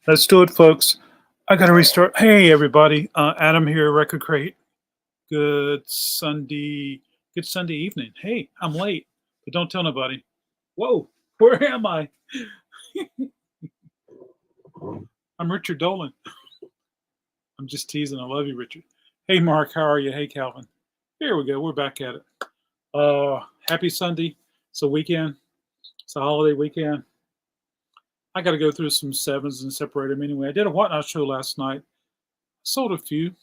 Let's do it, folks. I got to restart. Hey, everybody. Adam here, Record Crate. Good Sunday. Good Sunday evening. Hey, I'm late, but don't tell nobody. Whoa, where am I? I'm Richard Dolan. I'm just teasing. I love you, Richard. Hey, Mark. How are you? Hey, Calvin. Here we go. We're back at it. Happy Sunday. It's a weekend. It's a holiday weekend. I got to go through some sevens and separate them anyway. I did a Whatnot show last night. Sold a few.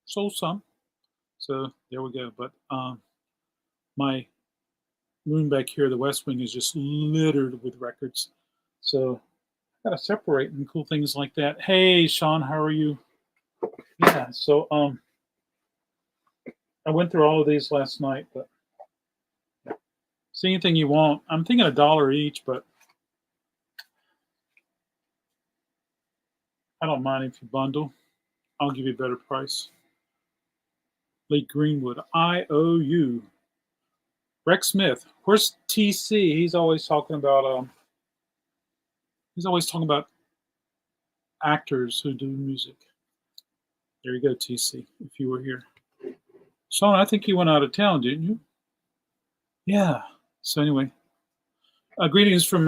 Sold some. So there we go. But my room back here, the West Wing, is just littered with records. So I gotta separate and cool things like that. Hey, Sean, how are you? Yeah. So I went through all of these last night, but see anything you want. I'm thinking $1 each, but I don't mind if you bundle. I'll give you a better price. Lee Greenwood, IOU. Rex Smith, where's TC? He's always talking about actors who do music. There you go, TC, if you were here. Sean, I think you went out of town, didn't you? Yeah. So anyway, greetings from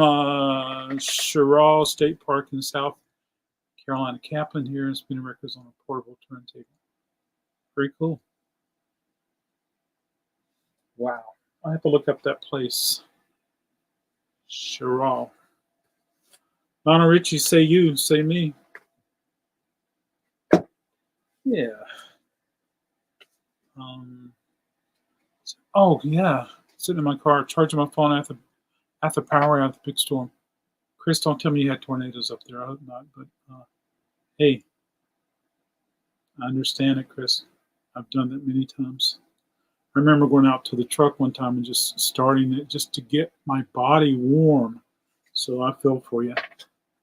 Sherrall State Park in South Carolina. Kaplan here and spinning records on a portable turntable. Very cool. Wow. I have to look up that place. Sherrall. Donna Ritchie, say you, say me. Yeah. Oh yeah, sitting in my car, charging my phone after power out the big storm. Chris, don't tell me you had tornadoes up there. I hope not. But hey, I understand it, Chris. I've done that many times. I remember going out to the truck one time and just starting it just to get my body warm. So I feel for you.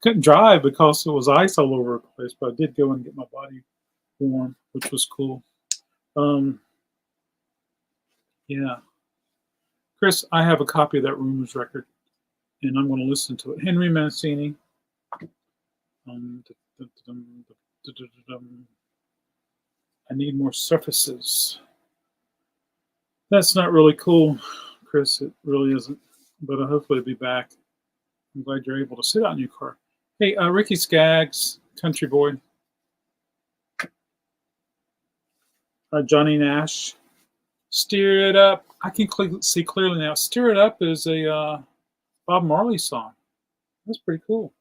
Couldn't drive because it was ice all over the place, but I did go and get my body warm, which was cool. Yeah. Chris, I have a copy of that Rumors record, and I'm going to listen to it. Henry Mancini. I need more surfaces. That's not really cool, Chris. It really isn't. But hopefully it'll be back. I'm glad you're able to sit out in your car. Hey, Ricky Skaggs, Country Boy. Johnny Nash. Steer It Up. I can see clearly now. Steer It Up is a Bob Marley song. That's pretty cool.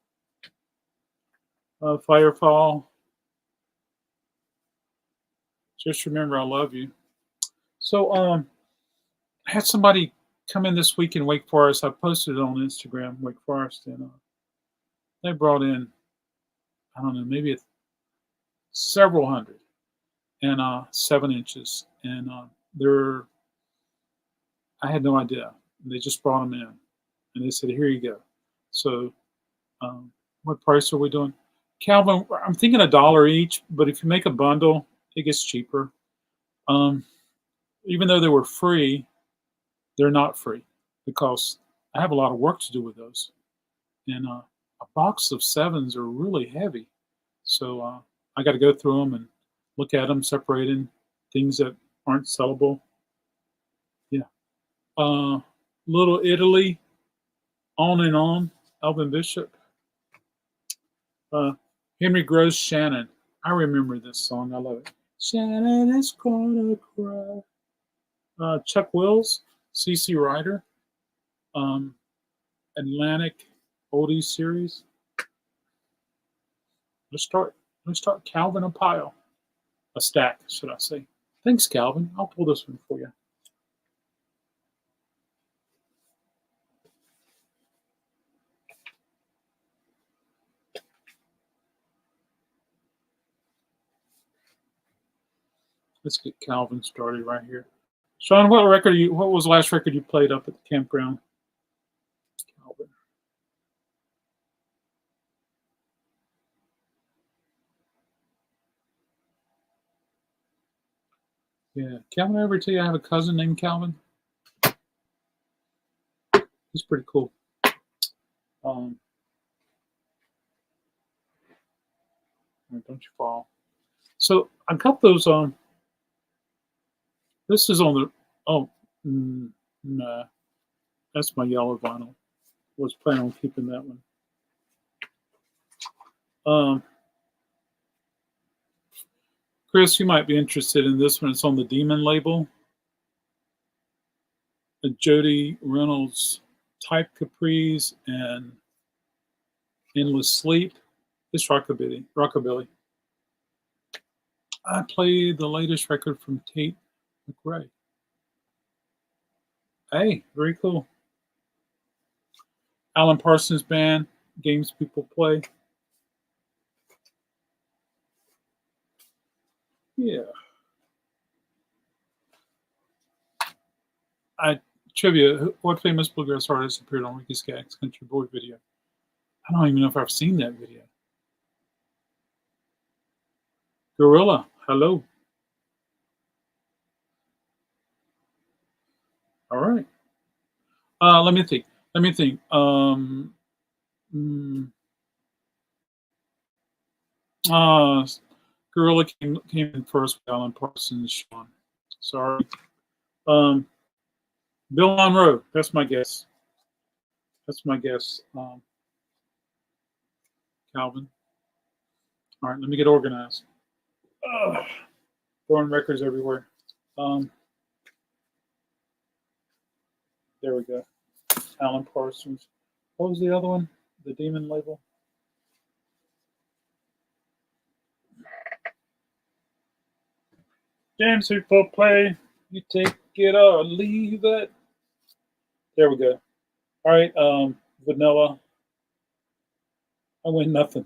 Firefall. Just remember I love you. So I had somebody come in this week in Wake Forest. I posted it on Instagram, Wake Forest, and they brought in, I don't know, maybe several hundred and 7 inches. And I had no idea. They just brought them in. And they said, here you go. So what price are we doing? Calvin, I'm thinking $1 each, but if you make a bundle, it gets cheaper. Even though they were free, they're not free because I have a lot of work to do with those. And a box of 7s are really heavy. So I got to go through them and look at them, separating things that aren't sellable. Yeah. Little Italy, On and On, Alvin Bishop. Henry Gross Shannon. I remember this song. I love it. Shannon is gonna cry. Chuck Wills, CC Rider, Atlantic Oldies series. Let's start Calvin a pile. A stack, should I say. Thanks, Calvin. I'll pull this one for you. Let's get Calvin started right here. Sean, what was the last record you played up at the campground? Calvin. Yeah. Calvin, I ever tell you I have a cousin named Calvin? He's pretty cool. Don't you fall. So I got those. This is on the. Oh, nah. That's my yellow vinyl. Was planning on keeping that one. Chris, you might be interested in this one. It's on the Demon label. The Jody Reynolds Type Capris and Endless Sleep. It's rockabilly. I played the latest record from Tate McRae. Hey, very cool. Alan Parsons Band, Games People Play. Yeah. Trivia, what famous bluegrass artist appeared on Ricky Skaggs' Country Boy video? I don't even know if I've seen that video. Gorilla, hello. All right. Let me think. Gorilla came in first with Alan Parsons, Sean. Sorry. Bill Monroe, that's my guess. Calvin. All right, let me get organized. Throwing records everywhere. There we go. Alan Parsons. What was the other one? The Demon label? Games People Play. You take it or leave it. There we go. All right, Vanilla. I win nothing.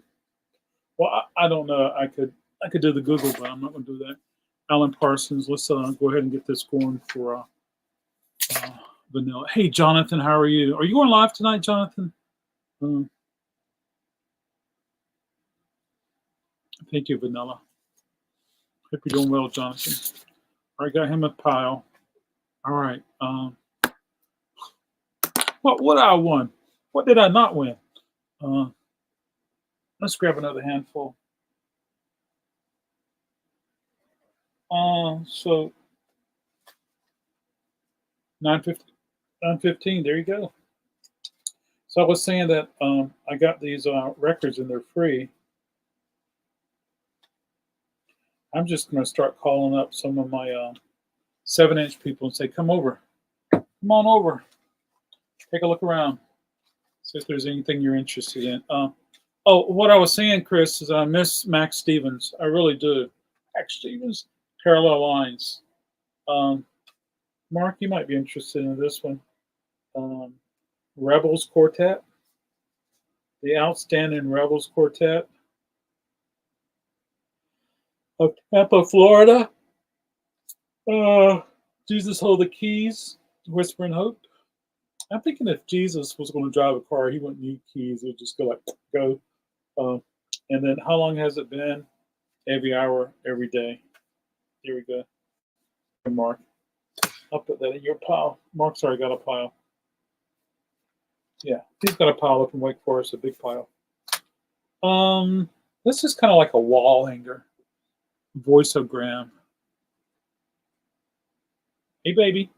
Well, I don't know. I could do the Google, but I'm not going to do that. Alan Parsons. Let's go ahead and get this going for Vanilla. Hey, Jonathan, how are you? Are you going live tonight, Jonathan? Thank you, Vanilla. Hope you're doing well, Jonathan. All right, got him a pile. All right. What I won? What did I not win? Let's grab another handful. So 9:15. There you go. So I was saying that I got these records and they're free. I'm just going to start calling up some of my 7-inch people and say, come over. Come on over. Take a look around. See if there's anything you're interested in. What I was saying, Chris, is I miss Max Stevens. I really do. Max Stevens, Parallel Lines. Mark, you might be interested in this one. Rebels Quartet. The Outstanding Rebels Quartet of Tampa, Florida. Jesus Hold the Keys, Whispering Hope. I'm thinking if Jesus was going to drive a car, he wouldn't need keys. It would just go. And then how long has it been? Every hour, every day. Here we go. Mark. I'll put that in your pile. Mark's already got a pile. Yeah, he's got a pile up in Wake Forest, a big pile. This is kind of like a wall hanger. Voiceogram. Hey, baby.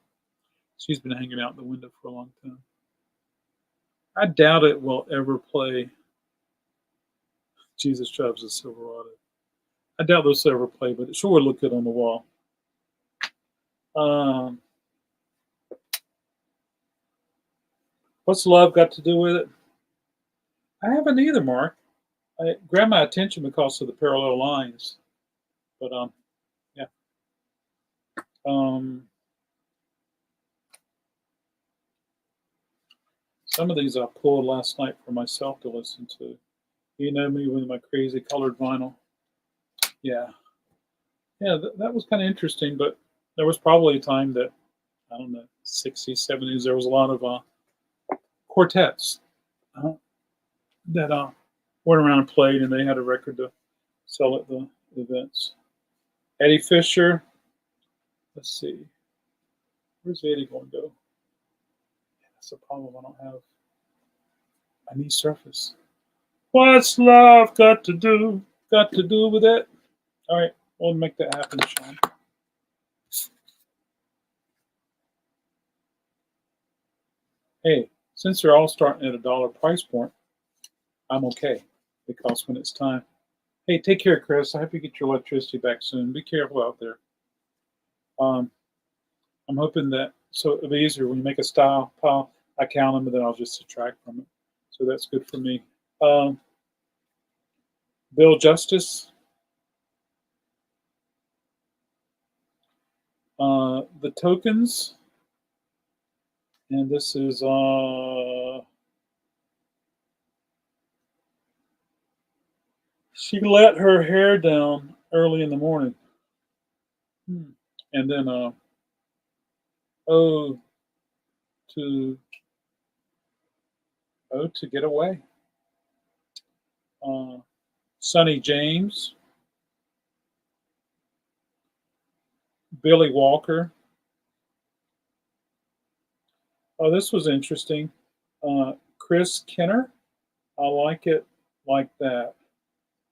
She's been hanging out the window for a long time. I doubt it will ever play Jesus Drives a Silverado. I doubt those will ever play, but it sure would look good on the wall. What's love got to do with it? I haven't either, Mark. It grabbed my attention because of the parallel lines. But, yeah. Some of these I pulled last night for myself to listen to. You know me with my crazy colored vinyl. Yeah. Yeah, that was kind of interesting, but there was probably a time that, I don't know, 60s, 70s, there was a lot of quartets that went around and played, and they had a record to sell at the events. Eddie Fisher. Let's see. Where's Eddie going to go? That's the problem. I don't have. I need Surface. What's love got to do got to do with it. All right, we'll make that happen, Sean. Hey, since they're all starting at $1 price point, I'm okay because when it's time. Hey, take care, Chris. I hope you get your electricity back soon. Be careful out there. I'm hoping that so it'll be easier when you make a style pile. I count them, and then I'll just subtract from it. So that's good for me. Bill Justice. The tokens. And this is she let her hair down early in the morning. And then oh to get away. Sonny James, Billy Walker. Oh, this was interesting. Chris Kenner. I like it like that.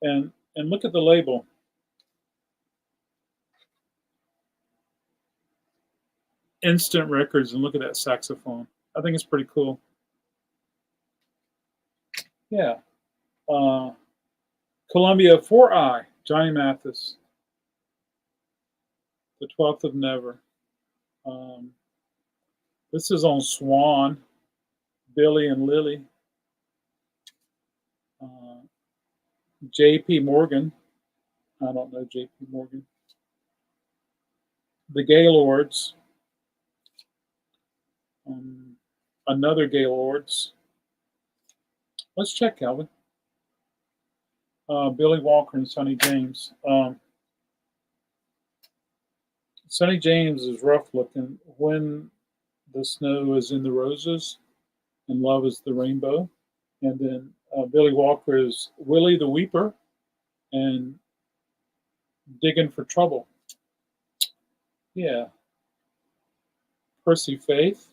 And look at the label. Instant Records, and look at that saxophone. I think it's pretty cool. Yeah. Columbia 4i, Johnny Mathis. The 12th of Never. This is on Swan, Billy and Lily. J.P. Morgan. I don't know J.P. Morgan. The Gaylords. Another Gaylords. Let's check, Calvin. Billy Walker and Sonny James. Sonny James is rough looking. When the Snow is in the Roses and Love is the Rainbow. And then Billy Walker is Willie the Weeper and Digging for Trouble. Yeah. Percy Faith.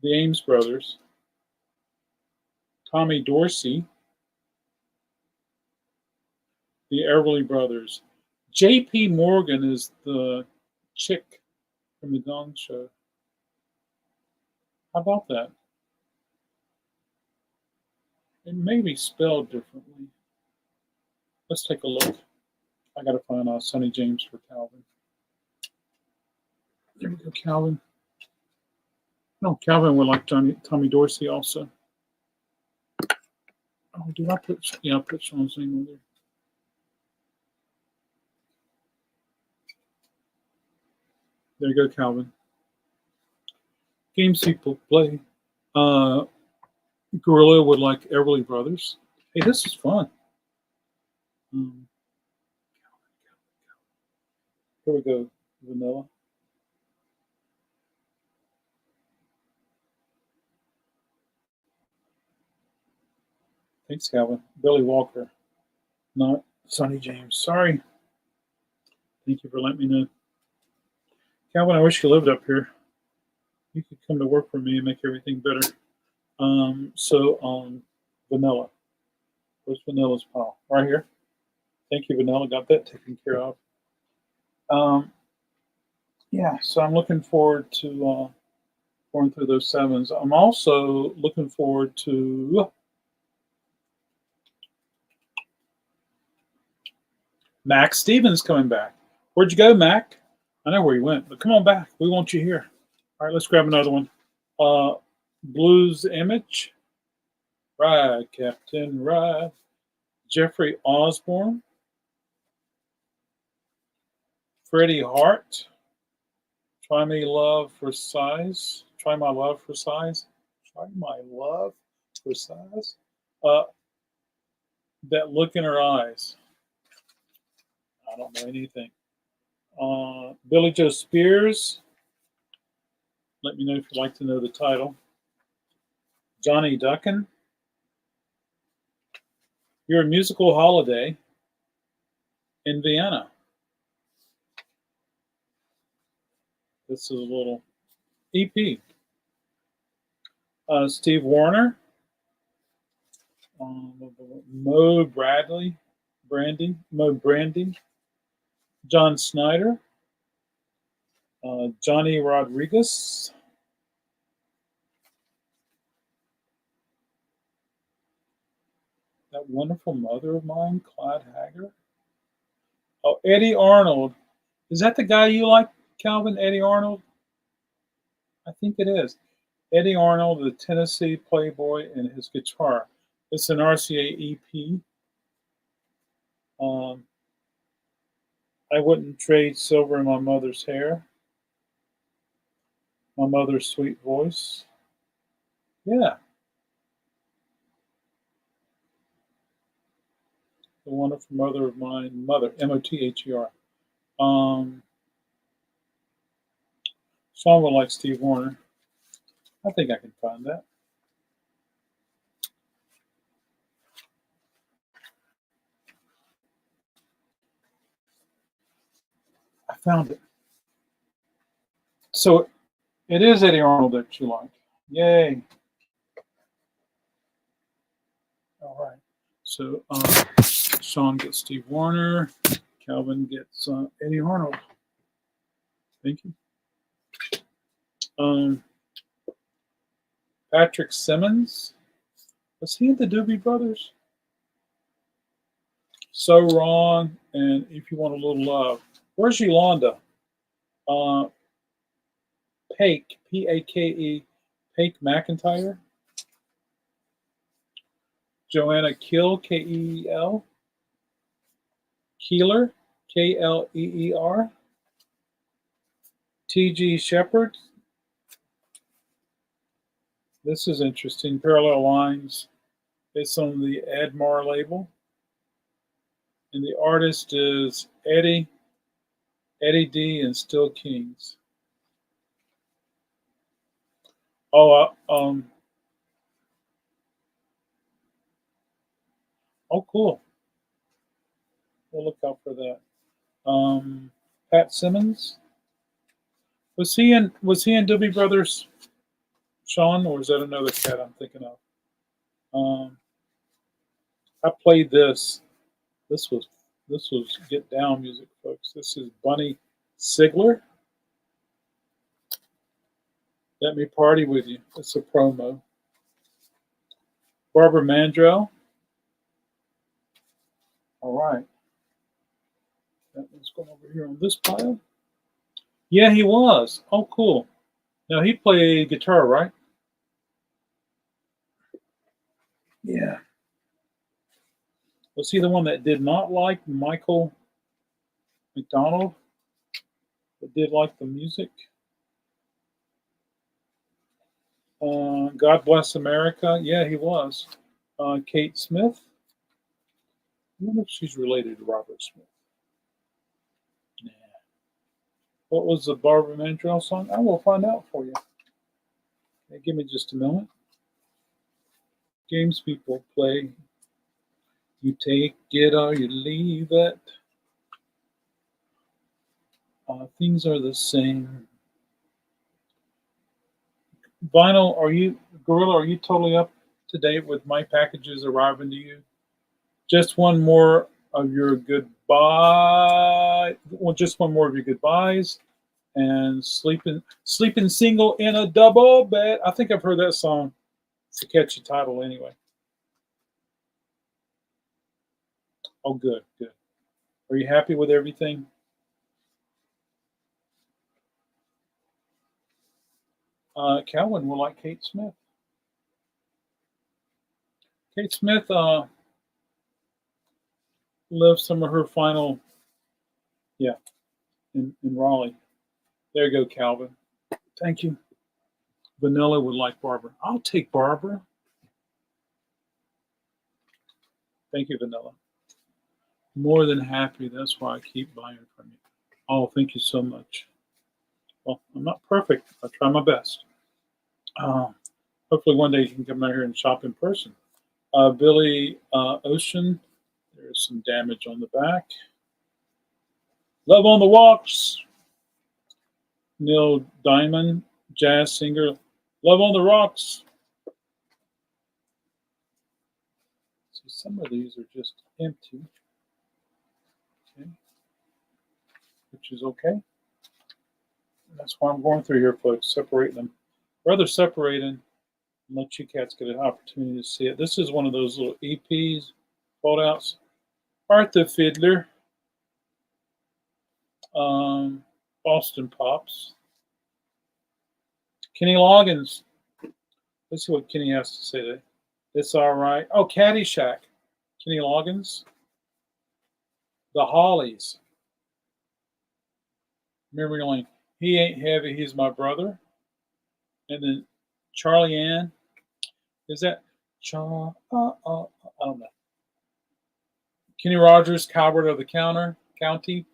The Ames Brothers. Tommy Dorsey. The Everly Brothers. J.P. Morgan is the chick from the Gong Show. How about that? It may be spelled differently. Let's take a look. I got to find Sonny James for Calvin. There we go, Calvin. No, Calvin would like Tommy Dorsey also. Oh, did I put? Yeah, I put Sean's name on there. There you go, Calvin. Games people play. Gorilla would like Everly Brothers. Hey, this is fun. Here we go, Vanilla. Thanks, Calvin. Billy Walker, not Sonny James. Sorry. Thank you for letting me know. Calvin, I wish you lived up here. You could come to work for me and make everything better. Vanilla. Where's Vanilla's pile? Right here. Thank you, Vanilla. Got that taken care of. Yeah, so I'm looking forward to going through those sevens. I'm also looking forward to Mac Stevens coming back. Where'd you go, Mac? I know where you went, but come on back. We want you here. All right, let's grab another one. Blues Image. Ride, Captain, ride. Jeffrey Osborne. Freddie Hart. Try me love for size. Try my love for size. Try my love for size. That look in her eyes. I don't know anything. Billy Joe Spears. Let me know if you'd like to know the title. Johnny Duckin. Your Musical Holiday in Vienna. This is a little EP. Steve Warner, Mo Brandy, John Snyder, Johnny Rodriguez, that wonderful mother of mine, Clyde Hager. Oh, Eddie Arnold. Is that the guy you like, Calvin? Eddie Arnold? I think it is. Eddie Arnold, the Tennessee Playboy, and his guitar. It's an RCA EP. I wouldn't trade silver in my mother's hair. My mother's sweet voice. Yeah. The wonderful mother of mine, Mother, Mother. Someone like Steve Warner. I think I can find that. I found it. So it is Eddie Arnold that you like. Yay. All right. So Sean gets Steve Warner. Calvin gets Eddie Arnold. Thank you. Patrick Simmons. Was he in the Doobie Brothers? So Wrong, and If You Want a Little Love. Where's Yolanda? Pake, P-A-K-E, Pake McIntyre. Joanna Kill, K-E-E-L. Keeler, K-L-E-E-R. T.G. Shepherd. This is interesting. Parallel Lines. It's on the Admar label. And the artist is Eddie D. and Still Kings. Oh, cool. We'll look out for that. Pat Simmons. Was he in Doobie Brothers, Sean, or is that another cat I'm thinking of? I played this. This was Get Down music, folks. This is Bunny Sigler. Let Me Party With You. It's a promo. Barbara Mandrell. All right. That one's going over here on this pile. Yeah, he was. Oh, cool. Now, he played guitar, right? Yeah. Was he the one that did not like Michael McDonald? That did like the music? God Bless America. Yeah, he was. Kate Smith. I wonder if she's related to Robert Smith. Nah. What was the Barbara Mandrell song? I will find out for you. Okay, give me just a moment. Games people play. You take it or you leave it. Things are the same. Vinyl, Gorilla, are you totally up to date with my packages arriving to you? Just one more of your goodbye. Well, just one more of your goodbyes. And sleeping single in a double bed. I think I've heard that song. It's a catchy title anyway. Oh, good. Are you happy with everything? Calvin will like Kate Smith. Kate Smith lived some of her final, in Raleigh. There you go, Calvin. Thank you. Vanilla would like Barbara. I'll take Barbara. Thank you, Vanilla. More than happy. That's why I keep buying from you. Oh, thank you so much. Well, I'm not perfect. I try my best. Hopefully one day you can come out here and shop in person. Billy Ocean. There's some damage on the back. Love on the Walks. Neil Diamond, jazz singer. Love on the Rocks. See, some of these are just empty. Okay. Which is okay. That's why I'm going through here, folks, separating them. Rather separating and let you cats get an opportunity to see it. This is one of those little EPs, fold-outs. Art the Fiddler, Boston Pops, Kenny Loggins. Let's see what Kenny has to say today. It's all right. Oh, Caddyshack, Kenny Loggins, The Hollies, Memory Lane. He Ain't Heavy, He's My Brother. And then Charlie Ann. Is that I don't know. Kenny Rogers, Coward of the County.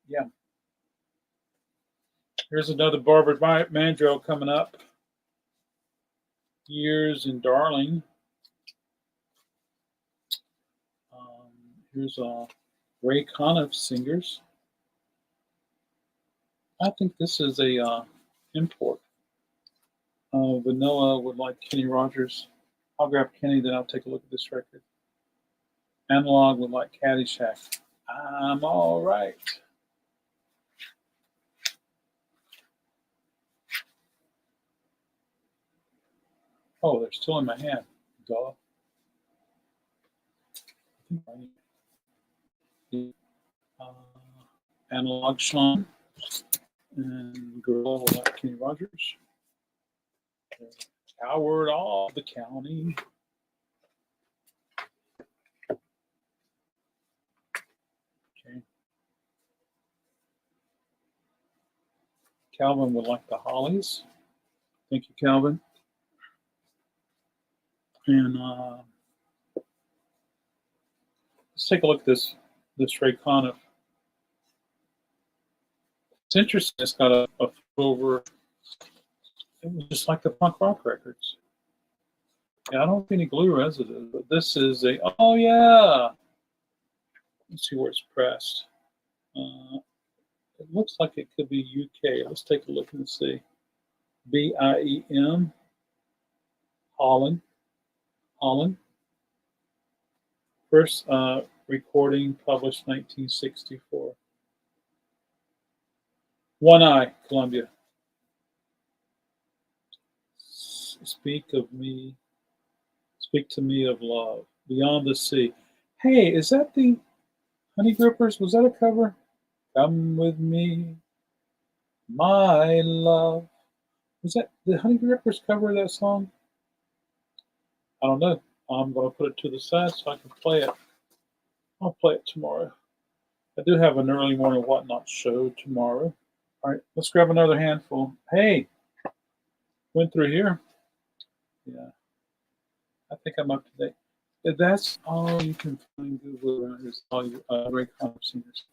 Yeah. Here's another Barbara Mandrell coming up. Years and Darling. Here's Ray Conniff Singers. I think this is a import. Vanilla would like Kenny Rogers. I'll grab Kenny, then I'll take a look at this record. Analog would like Caddyshack. I'm all right. Oh, they're still in my hand. Duh. Analog Sean and Girl would like Kenny Rogers. Coward of the County. Okay. Calvin would like the Hollies. Thank you, Calvin. And let's take a look at this Ray Conniff. It's interesting. It's got a over. It was just like the punk rock records. Yeah, I don't have any glue residue, but this is a. Oh yeah. Let's see where it's pressed. It looks like it could be UK. Let's take a look and see. BIEM. Holland. First recording published 1964. One Eye, Columbia. Speak to me of love. Beyond the Sea. Hey, is that the Honey Grippers? Was that a cover? Come with me, my love. Was that the Honey Grippers cover that song? I don't know. I'm going to put it to the side so I can play it. I'll play it tomorrow. I do have an early morning whatnot show tomorrow. All right, let's grab another handful. Hey, went through here. Yeah, I think I'm up to date. If that's all you can find Google around is all your Ray Conniff singers.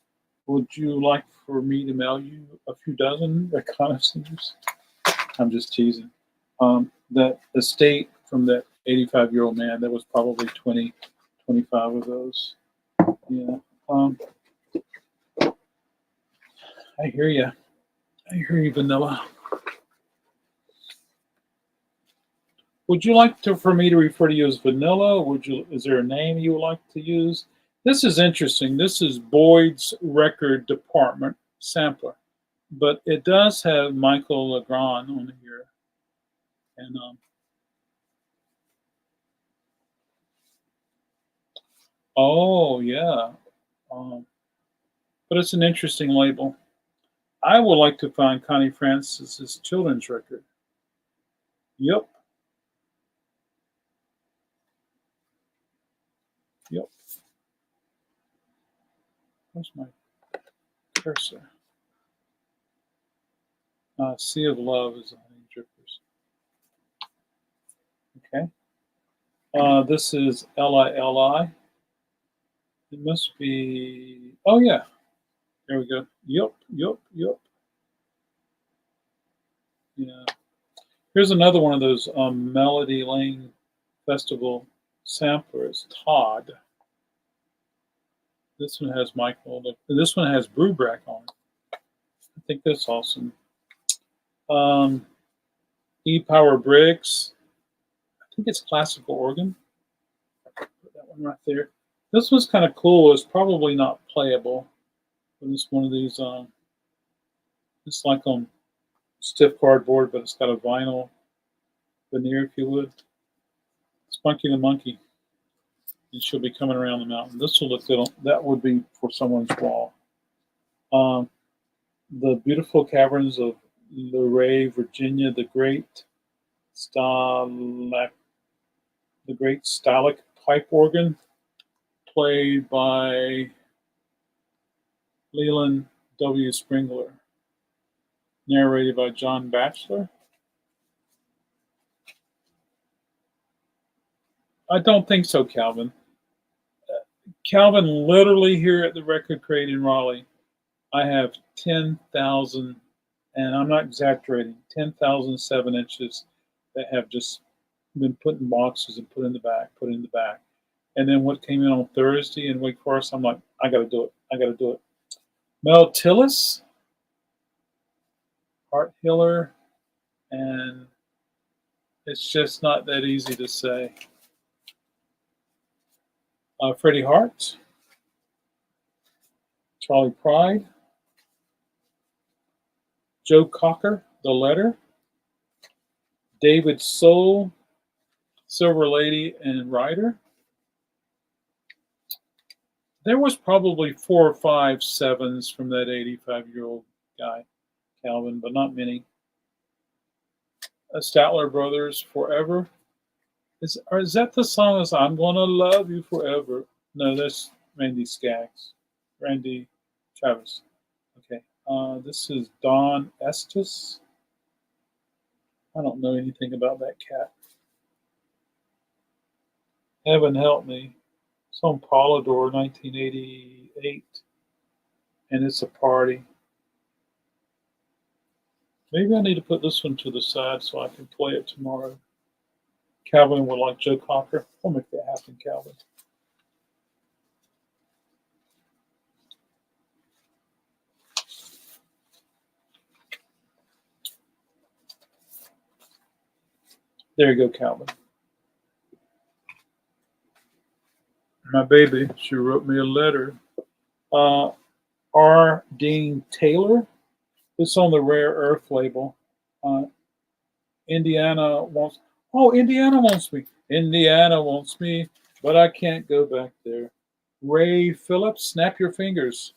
Would you like for me to mail you a few dozen Ray Conniff singers? I'm just teasing. That estate from that 85-year-old man, there was probably 20, 25 of those. Yeah. I hear you. I hear you, Vanilla. Would you like for me to refer to you as Vanilla? Is there a name you would like to use? This is interesting. This is Boyd's Record Department sampler, but it does have Michael Legrand on here, and oh yeah, but it's an interesting label. I would like to find Connie Francis's children's record. Yep. Where's my cursor? Sea of Love is the Honey Drippers. Okay. This is Li. It must be. Oh yeah. There we go. Yup. Yeah. Here's another one of those Melody Lane Festival samplers. Todd. This one has Michael. This one has Brubeck on it. I think that's awesome. E. Power Briggs. I think it's classical organ. Put that one right there. This was kind of cool. It's probably not playable, but it's one of these. It's like on stiff cardboard, but it's got a vinyl veneer, if you would. Spunky the Monkey. And she'll be coming around the mountain. This will look good. That would be for someone's wall. The beautiful caverns of Luray, Virginia, the great Stalic pipe organ, played by Leland W. Springler, narrated by John Batchelor. I don't think so, Calvin. Calvin, literally here at the Record Crate in Raleigh, I have 10,000, and I'm not exaggerating, 10,000 7-inches that have just been put in boxes and put in the back. And then what came in on Thursday in Wake Forest, I'm like, I got to do it. Mel Tillis, Art Hiller, and it's just not that easy to say. Freddie Hart, Charlie Pride, Joe Cocker, The Letter, David Soul, Silver Lady and Rider. There was probably 4 or 5 7s from that 85-year-old guy, Calvin, but not many. Statler Brothers, Forever. Is that the song that's I'm Gonna Love You Forever? No, that's Randy Travis. Okay. This is Don Estes. I don't know anything about that cat. Heaven Help Me. It's on Polydor, 1988. And it's a party. Maybe I need to put this one to the side so I can play it tomorrow. Calvin would like Joe Cocker. We'll make that happen, Calvin. There you go, Calvin. My baby, she wrote me a letter. R. Dean Taylor. It's on the Rare Earth label. Indiana wants me. Indiana wants me, but I can't go back there. Ray Phillips, Snap Your Fingers.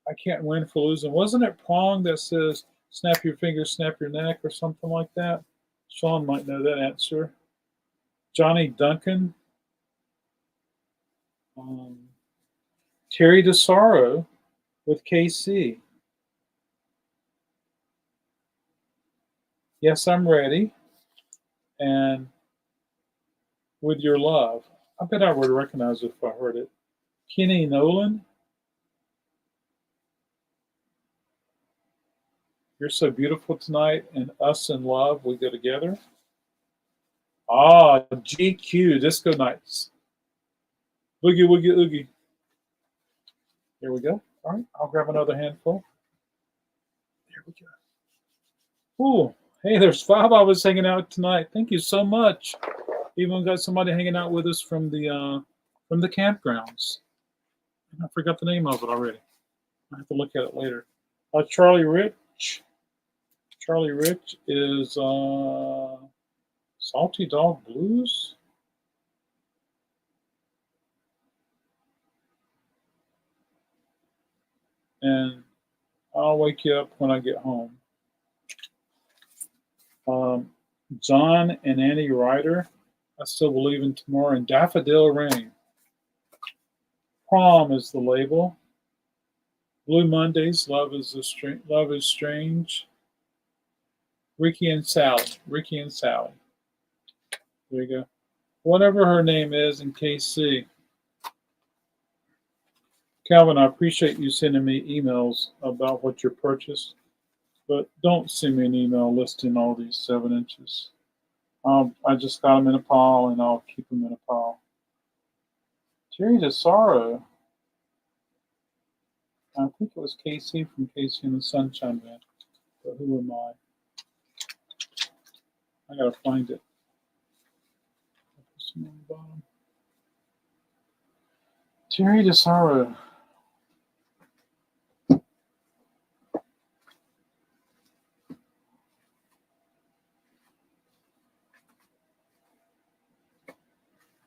I can't win for losing. Wasn't it Prong that says snap your fingers, snap your neck, or something like that? Sean might know that answer. Johnny Duncan. Terry DeSorrow with KC. Yes, I'm ready. And With Your Love. I bet I would recognize it if I heard it. Kenny Nolan. You're So Beautiful Tonight, and Us in Love, We Go Together. GQ, Disco Nights. Boogie Woogie Oogie. Here we go. All right, I'll grab another handful. There we go. Ooh, hey, there's 5 of us hanging out tonight. Thank you so much. Even got somebody hanging out with us from the campgrounds. And I forgot the name of it already. I have to look at it later. Charlie Rich. Charlie Rich is Salty Dog Blues. And I'll wake you up when I get home. John and Annie Ryder, I Still Believe in Tomorrow, and Daffodil Rain. Prom is the label. Blue Mondays, Love is Strange. Ricky and Sally. There you go. Whatever her name is in KC. Calvin, I appreciate you sending me emails about what you purchased, but don't send me an email listing all these 7 inches. I just got them in a pile, and I'll keep them in a pile. Terry DeSorrow. I think it was Casey from Casey and the Sunshine Band. But who am I? I gotta find it. On the bottom. Terry DeSaro.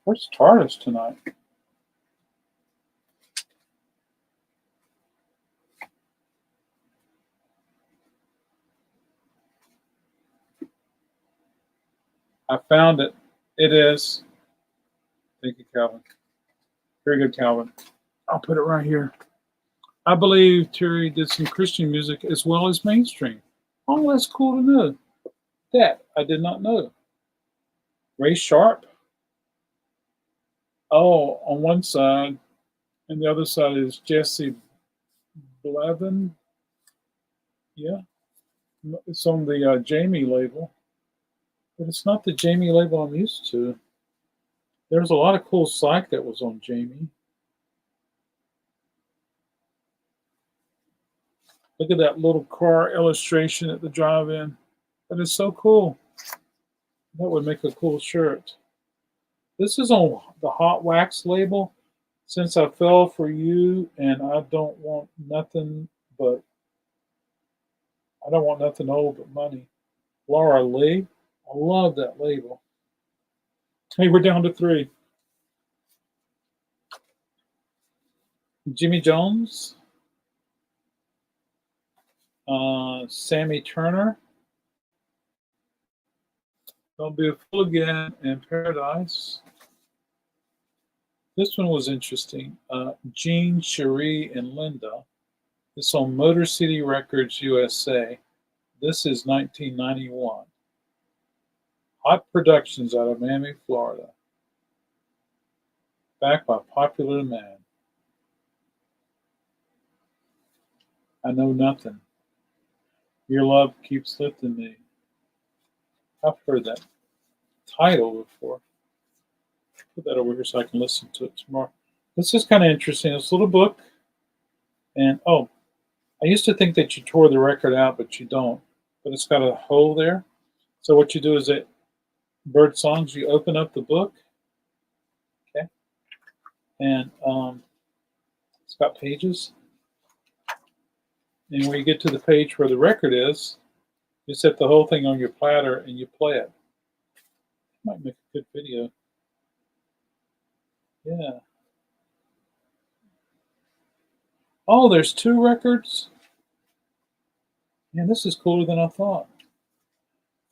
Where's TARDIS tonight? I found it. It is. Thank you, Calvin. Very good, Calvin. I'll put it right here. I believe Terry did some Christian music as well as mainstream. Oh, that's cool to know. That I did not know. Ray Sharp. Oh, on one side, and the other side is Jesse Blevin. Yeah, it's on the Jamie label, but it's not the Jamie label I'm used to. There's a lot of cool psych that was on Jamie. Look at that little car illustration at the drive-in. That is so cool. That would make a cool shirt. This is on the Hot Wax label. Since I Fell for You and I don't want nothing old but money. Laura Lee. I love that label. Hey, we're down to 3. Jimmy Jones. Sammy Turner. Don't Be a Fool Again in Paradise. This one was interesting. Jean, Cherie, and Linda. It's on Motor City Records USA. This is 1991. Hot Productions out of Miami, Florida. Backed by Popular Demand. I Know Nothing. Your Love Keeps Lifting Me. I've heard that title before. Put that over here so I can listen to it tomorrow. This is kind of interesting. It's a little book. And, I used to think that you tore the record out, but you don't. But it's got a hole there. So what you do is that Bird Songs, you open up the book. Okay. And it's got pages. And when you get to the page where the record is, you set the whole thing on your platter and you play it. Might make a good video. Yeah. Oh, there's 2 records. Man, this is cooler than I thought.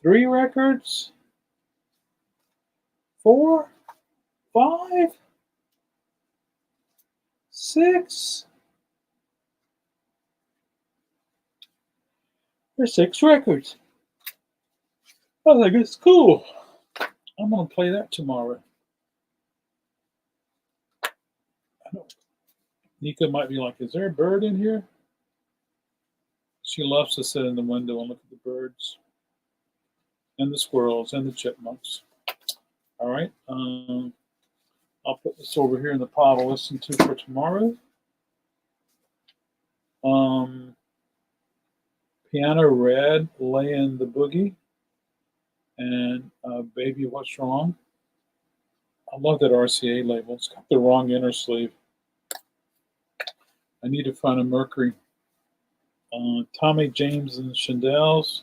3 records. 4, 5, 6. There's 6 records. I think it's cool. I'm gonna play that tomorrow. Nika might be like, is there a bird in here? She loves to sit in the window and look at the birds and the squirrels and the chipmunks. All right. I'll put this over here in the pile to listen to for tomorrow. Piano Red, Laying the Boogie, and Baby What's Wrong. I love that RCA label. It's got the wrong inner sleeve. I need to find a Mercury. Tommy James and the Shondells.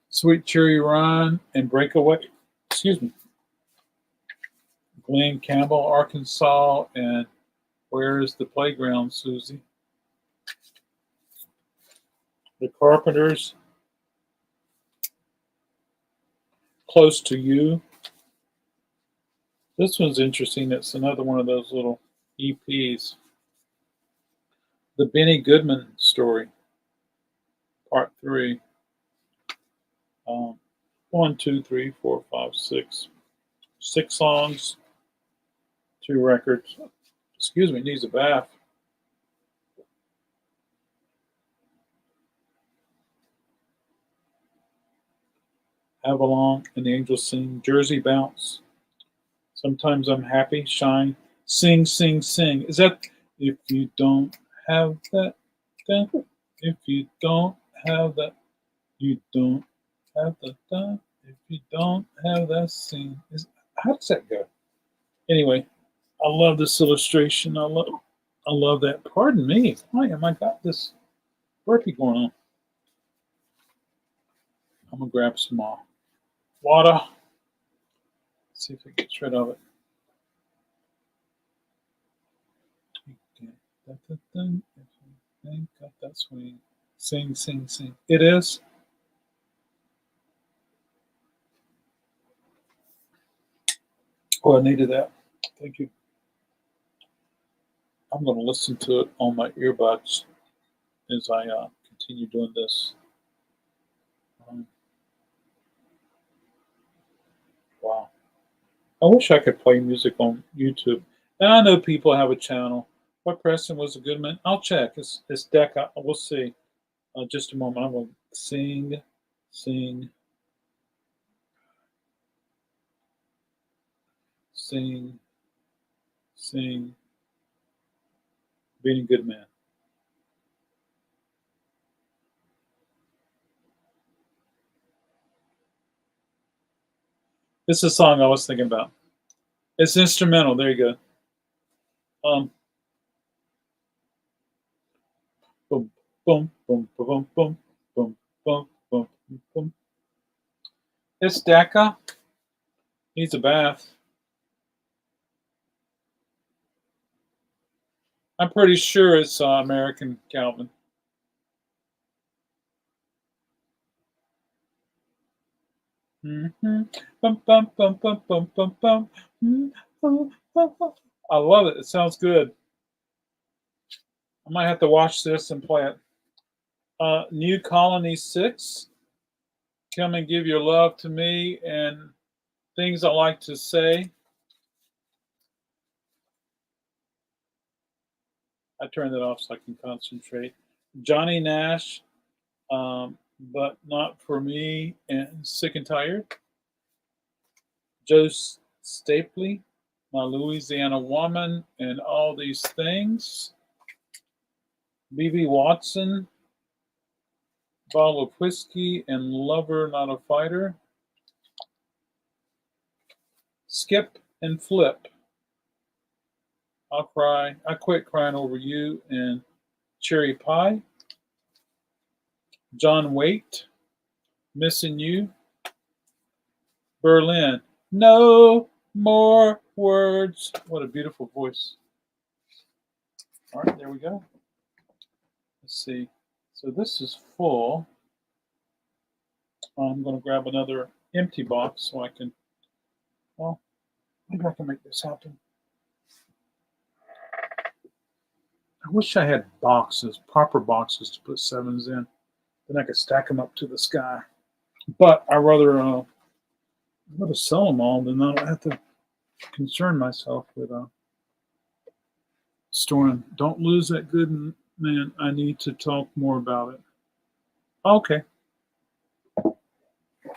Sweet Cherry Ryan and Breakaway. Excuse me. Glenn Campbell, Arkansas, and Where's the Playground, Susie? The Carpenters, Close to You. This one's interesting. It's another one of those little EPs. The Benny Goodman Story, Part 3. 1, 2, 3, 4, 5, 6. 6 songs, 2 records. Excuse me, needs a bath. Avalon and the Angels Sing, Jersey Bounce. Sometimes I'm Happy, Shine, Sing, Sing, Sing. Is that If you don't have that, then if you don't have that, you don't have the time. If you don't have that scene, how does that go? Anyway, I love this illustration. I love that. Pardon me. Why am I got this burpee going on? I'm gonna grab some water. See if it gets rid of it. Got that swing. Sing, sing, sing. It is. Oh, I needed that. Thank you. I'm going to listen to it on my earbuds as I continue doing this. Wow. I wish I could play music on YouTube. And I know people have a channel. What Preston was a good man? I'll check. It's Decca. We'll see. Just a moment. I'm going to sing, sing, sing, sing. Being a good man. This is a song I was thinking about. It's instrumental. There you go. Boom, boom, boom, boom, boom, boom, boom, boom, boom. It's Decca. Needs a bath. I'm pretty sure it's American Calvin. Mm-hmm. Bum, bum, bum, bum, bum, bum, bum. I love it. It sounds good. I might have to watch this and play it. New Colony 6. Come and give your love to me and things I like to say. I turned it off so I can concentrate. Johnny Nash, but not for me, and Sick and Tired. Joe Stapley, My Louisiana Woman, and All These Things. B.B. Watson, Bottle of Whiskey, and Lover Not a Fighter. Skip and Flip, I'll Cry, I Quit Crying Over You, and Cherry Pie. John Waite, Missing You. Berlin, No More Words. What a beautiful voice. All right, there we go. Let's see. So this is full. I'm going to grab another empty box so I can, well, maybe I can make this happen. I wish I had boxes, proper boxes to put sevens in. Then I could stack them up to the sky. But I'd rather sell them all than I don't have to concern myself with storing. Don't lose that good man. I need to talk more about it. Okay.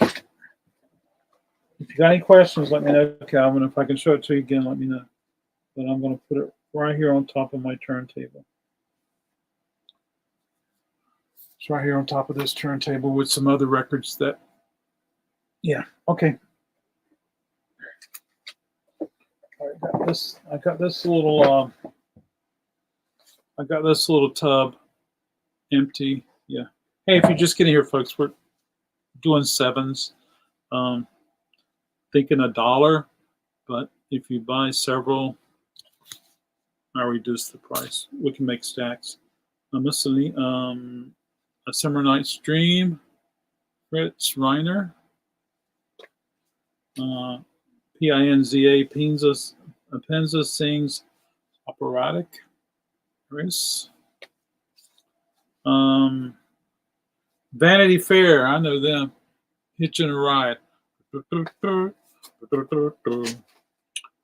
If you got any questions, let me know, Calvin. If I can show it to you again, let me know. But I'm going to put it right here on top of my turntable. It's right here on top of this turntable with some other records that, yeah, okay. All right, I got this little tub empty. Yeah. Hey, if you're just getting here, folks, we're doing sevens. Thinking $1, but if you buy several, I reduce the price. We can make stacks. A Summer Night's Dream, Fritz Reiner. Pinza Penza sings operatic. Vanity Fair, I know them. Hitching a Ride.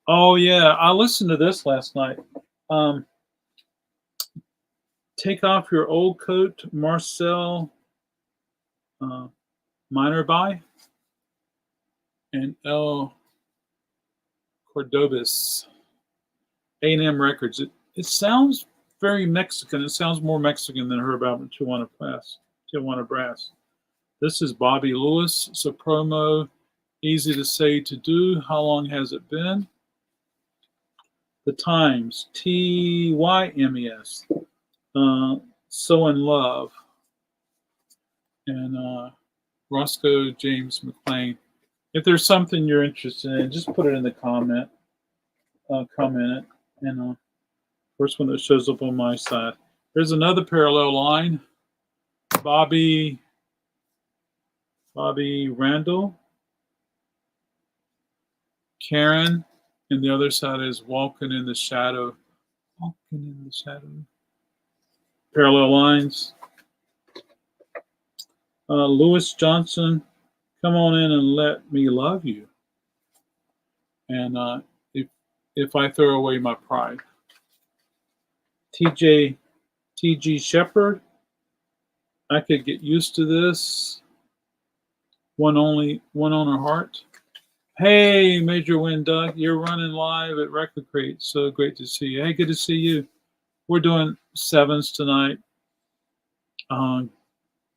Oh yeah, I listened to this last night. Take Off Your Old Coat, Marcel Minerby and El Cordobes. A&M Records. It sounds very Mexican. It sounds more Mexican than Herb Alpert Tijuana Brass. This is Bobby Lewis. It's a promo, easy to say, to do. How long has it been? The Times, TYMES. So in Love. And Roscoe James McLean. If there's something you're interested in, just put it in the comment it. And first one that shows up on my side. There's another parallel line. Bobby Randall. Karen. And the other side is Walking in the Shadow. Walking in the Shadow. Parallel lines. Lewis Johnson, come on in and let me love you. And if I throw away my pride. T.G. Shepherd, I could get used to this. One on her heart. Hey, Major Win Doug, you're running live at Record Crate. So great to see you. Hey, good to see you. We're doing sevens tonight.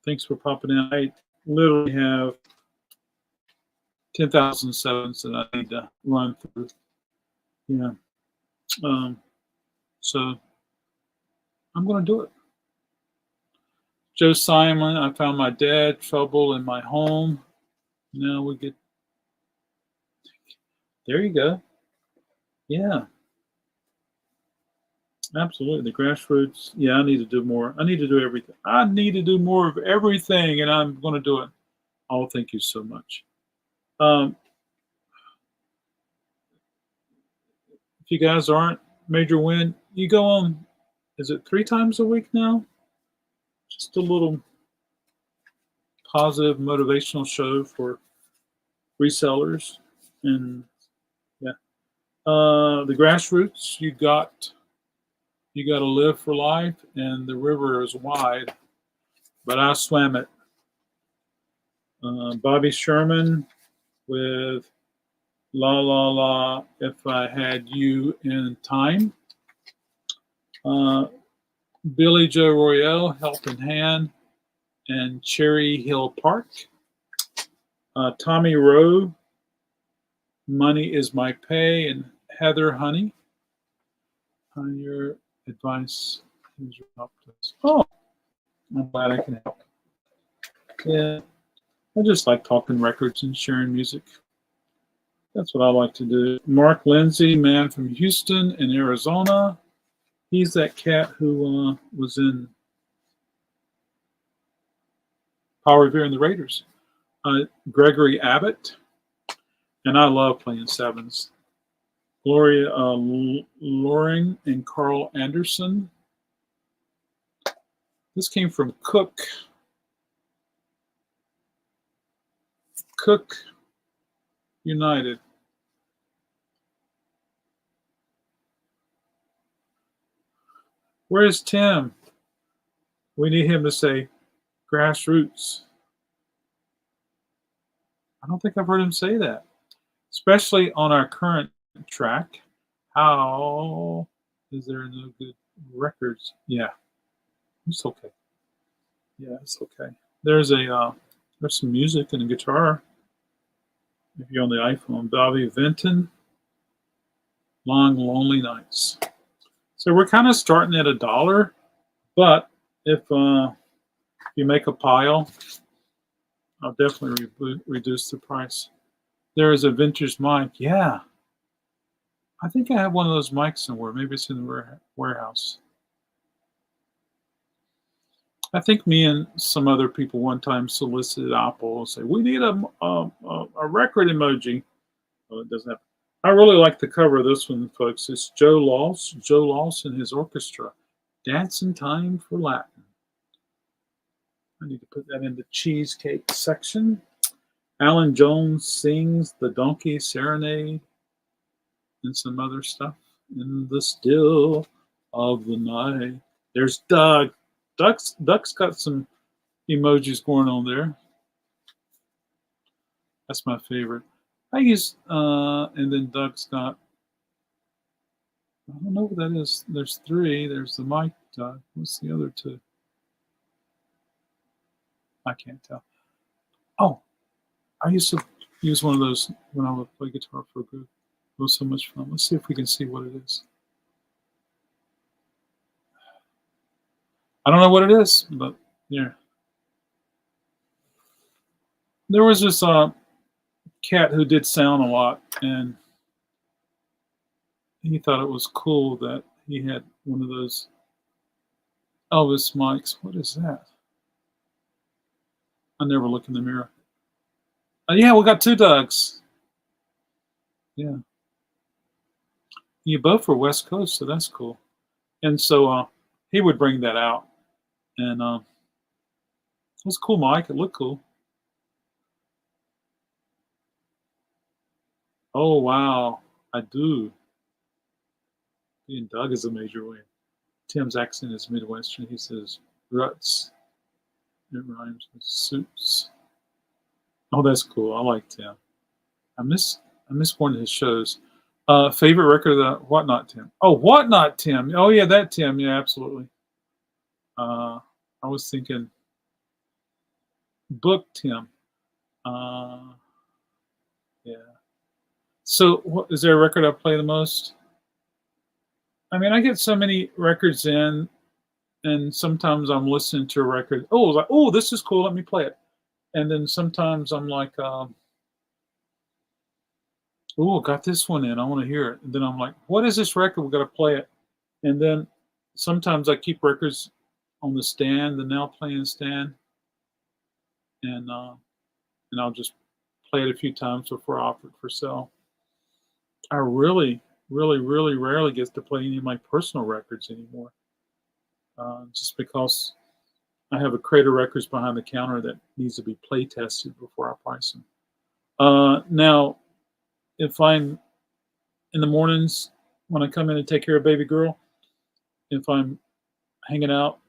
Thanks for popping in. I literally have 10,000 sevens that I need to run through. Yeah. So I'm going to do it. Joe Simon, I found my dad, trouble in my home. Now we get. There you go. Yeah. Absolutely. The grassroots. Yeah, I need to do more. I need to do everything. I need to do more of everything, and I'm going to do it. Oh, thank you so much. If you guys aren't Major Win, you go on, is it 3 times a week now? Just a little positive motivational show for resellers. And yeah. The grassroots, you got to live for life, and the river is wide, but I swam it. Bobby Sherman with La La La, If I Had You in Time. Billy Joe Royale, Helping Hand, and Cherry Hill Park. Tommy Rowe, Money Is My Pay, and Heather Honey. Your advice has helped us. Oh, I'm glad I can help. Yeah, I just like talking records and sharing music. That's what I like to do. Mark Lindsay, man from Houston in Arizona. He's that cat who was in Power Revere and the Raiders. Gregory Abbott. And I love playing sevens. Gloria Loring and Carl Anderson. This came from Cook United. Where's Tim? We need him to say grassroots. I don't think I've heard him say that, especially on our current track. How is there no good records? Yeah, it's okay. Yeah, it's okay. There's some music and a guitar. If you're on the iPhone, Bobby Vinton, Long Lonely Nights. So we're kind of starting at $1, but if you make a pile, I'll definitely reduce the price. There is a vintage mic. Yeah. I think I have one of those mics somewhere. Maybe it's in the warehouse. I think me and some other people one time solicited Apple and say, we need a record emoji. Well, it doesn't have. I really like the cover of this one, folks. It's Joe Loss and his orchestra. Dancing Time for Latin. I need to put that in the cheesecake section. Alan Jones sings The Donkey Serenade and some other stuff. In the still of the night. There's Doug. Duck's got some emojis going on there. That's my favorite. I use, and then Doug's got I don't know what that is. There's 3. There's the mic. What's the other 2? I can't tell. Oh, I used to use one of those when I would play guitar for a group. It was so much fun. Let's see if we can see what it is. I don't know what it is, but yeah. There was this cat who did sound a lot, and he thought it was cool that he had one of those Elvis mics. What is that? I never look in the mirror. Yeah, we got 2 Dougs. Yeah. You both were West Coast, so that's cool. And so he would bring that out. And it was a cool mic. It looked cool. Oh, wow. I do. Being Doug is a major win. Tim's accent is Midwestern. He says ruts. It rhymes with suits. Oh, that's cool. I like Tim. I miss one of his shows. Favorite record of the Whatnot Tim? Oh, Whatnot Tim. Oh yeah, that Tim. Yeah, absolutely. I was thinking Book Tim. Yeah. So, is there a record I play the most? I mean, I get so many records in, and sometimes I'm listening to a record. Oh, like, oh, this is cool. Let me play it. And then sometimes I'm like, oh, got this one in. I want to hear it. And then I'm like, what is this record? We got to play it. And then sometimes I keep records on the stand, the now playing stand, and I'll just play it a few times before I offer it for sale. I really, really, really rarely get to play any of my personal records anymore, just because I have a crate of records behind the counter that needs to be play tested before I price them. Now, if I'm in the mornings when I come in and take care of baby girl, if I'm hanging out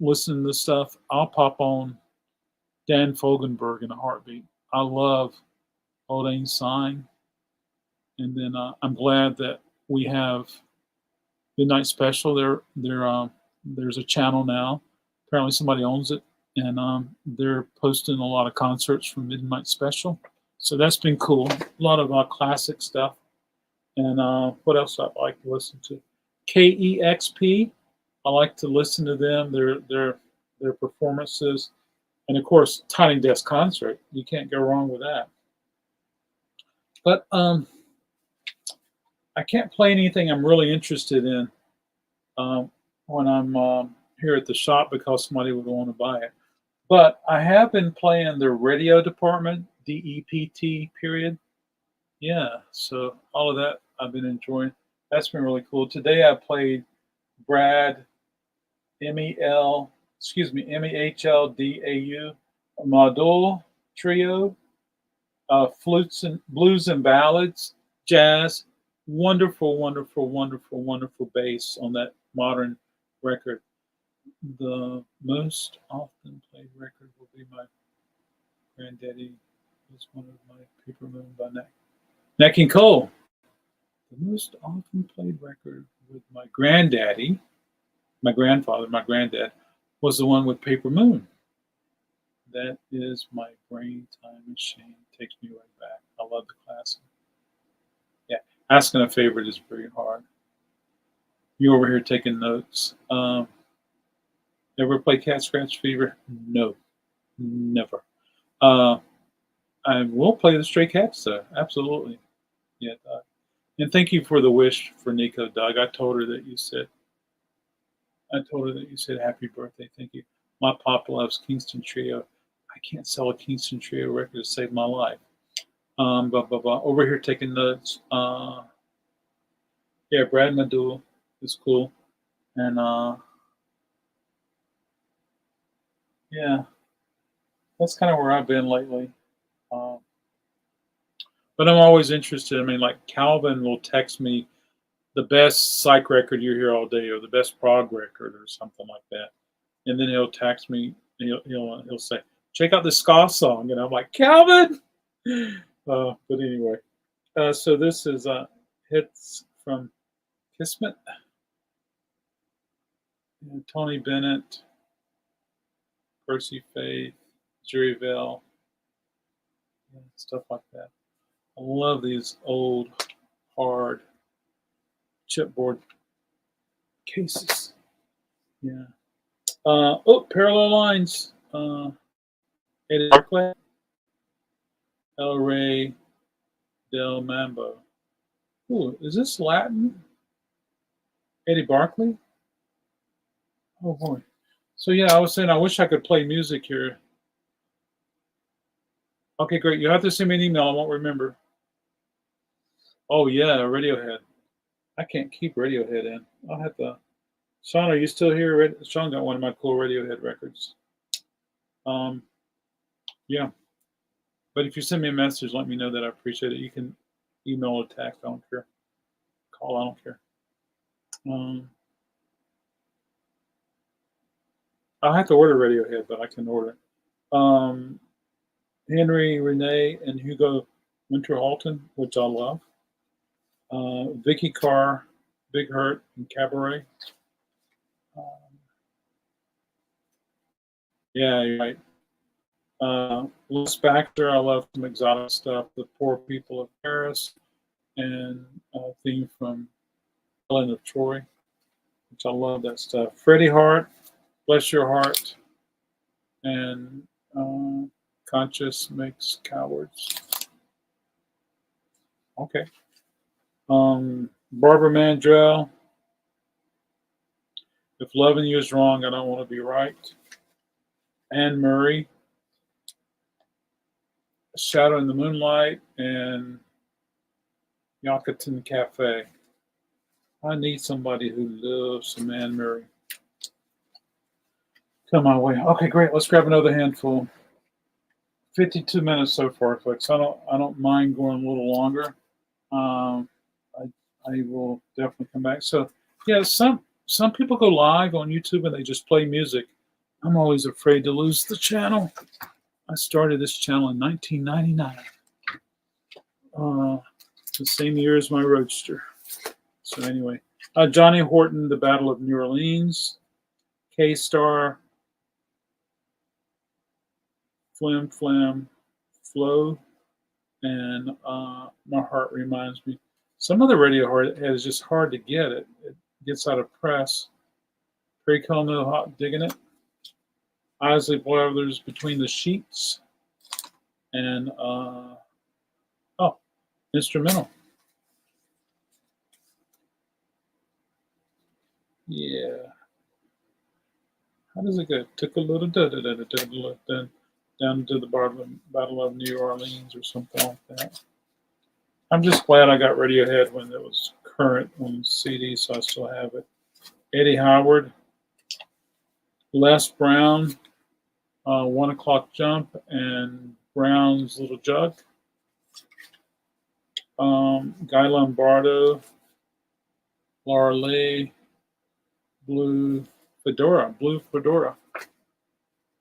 listening to stuff, I'll pop on Dan Fogelberg in a heartbeat. I love Old Lang Syne. And then I'm glad that we have Midnight Special. There's a channel now. Apparently somebody owns it, and they're posting a lot of concerts from Midnight Special. So that's been cool. A lot of classic stuff. And what else I'd like to listen to? KEXP. I like to listen to them. Their performances, and of course, Tiny Desk Concert. You can't go wrong with that. But I can't play anything I'm really interested in when I'm here at the shop because somebody would want to buy it. But I have been playing the radio department, DEPT period. Yeah, so all of that I've been enjoying. That's been really cool. Today I played Brad MEHLDAU Modul Trio, flutes and blues and ballads, jazz. Wonderful, wonderful, wonderful, wonderful bass on that modern record. The most often played record will be my Granddaddy. It's one of my Paper Moon by Nat King Cole. The most often played record with my granddaddy, my grandfather, my granddad, was the one with Paper Moon. That is my brain time machine. Takes me right back. I love the classic. Yeah, asking a favorite is very hard. You over here taking notes. Ever play Cat Scratch Fever? No, never. I will play the Stray Cats though. Absolutely. Yeah, Doug. And thank you for the wish for Nico, Doug. I told her that you said happy birthday. Thank you. My pop loves Kingston Trio. I can't sell a Kingston Trio record to save my life. Blah, blah, blah. Over here taking notes. Yeah, Brad Madul is cool. And yeah, that's kind of where I've been lately. But I'm always interested. I mean, like Calvin will text me the best psych record you hear all day, or the best prog record, or something like that, and then he'll text me. He'll say, "Check out this ska song," and I'm like, "Calvin." But anyway, so this is hits from Kismet, yeah, Tony Bennett, Percy Faith, Jerry Vell, yeah, stuff like that. I love these old, hard chipboard cases. Yeah. Parallel Lines. Eddie Barclay, El Rey del Mambo. Ooh, is this Latin? Eddie Barclay? Oh boy. So yeah, I was saying I wish I could play music here. Okay, great. You have to send me an email. I won't remember. Oh yeah, Radiohead. I can't keep Radiohead in. I'll have to. Sean, are you still here? Sean got one of my cool Radiohead records. Yeah. But if you send me a message, let me know that I appreciate it. You can email or text. I don't care. Call. I don't care. I'll have to order Radiohead, but I can order it. Henry, Renee, and Hugo Winterhalton, which I love. Vicky Carr, Big Hurt, and Cabaret. Yeah, you're right. Louis Baxter, I love some exotic stuff. The Poor People of Paris, and a theme from Helen of Troy, which I love that stuff. Freddie Hart, Bless Your Heart, and Conscience Makes Cowards. Okay. Barbara Mandrell, If Loving You Is Wrong, I Don't Want to Be Right. Anne Murray, Shadow in the Moonlight, and Yucatan Cafe. I need somebody who loves some Anne Murray. Come my way. Okay, great. Let's grab another handful. 52 minutes so far, folks. I don't mind going a little longer. I will definitely come back. So yeah, some people go live on YouTube and they just play music. I'm always afraid to lose the channel. I started this channel in 1999. The same year as my Roadster. So anyway, Johnny Horton, The Battle of New Orleans, K-Star, Flim Flam, Flow, and My Heart Reminds Me. Some of the Radiohead is just hard to get. It gets out of press. Perry Como, Hot Digging It. Isley Brothers, Between the Sheets. And, Instrumental. Yeah. How does it go? Took a little down to the Battle of New Orleans or something like that. I'm just glad I got Radiohead when it was current on CD, so I still have it. Eddie Howard, Les Brown, 1 O'Clock Jump, and Brown's Little Jug. Guy Lombardo, Laura Lee, Blue Fedora.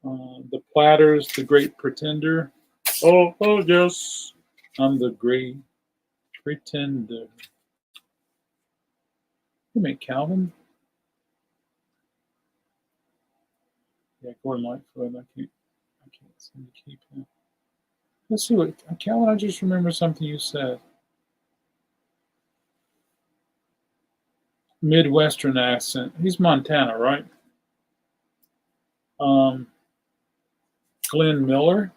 The Platters, The Great Pretender. Oh, yes, I'm the Great Pretender. You make Calvin? Yeah, Gordon Lightfoot. I can't seem to keep him. Let's see what Calvin. I just remember something you said. Midwestern accent. He's Montana, right? Glenn Miller.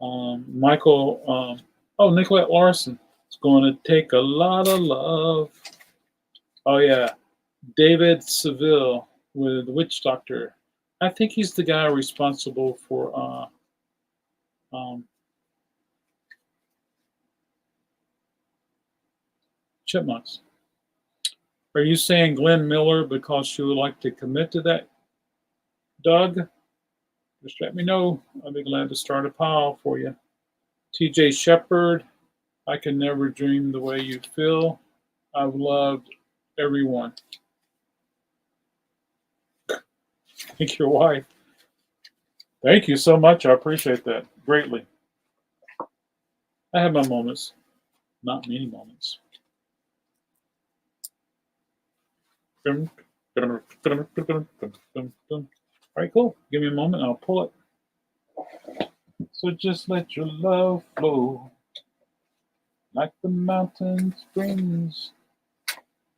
Michael. Nicolette Larson. It's going to take a lot of love. Oh yeah, David Seville with Witch Doctor. I think he's the guy responsible for Chipmunks. Are you saying Glenn Miller because she would like to commit to that, Doug? Just let me know. I'll be glad to start a pile for you. TJ Shepard, I Can Never Dream the Way You Feel. I've loved everyone. Thank your wife. Thank you so much. I appreciate that greatly. I have my moments, not many moments. All right, cool. Give me a moment. I'll pull it. So just let your love flow like the mountain springs,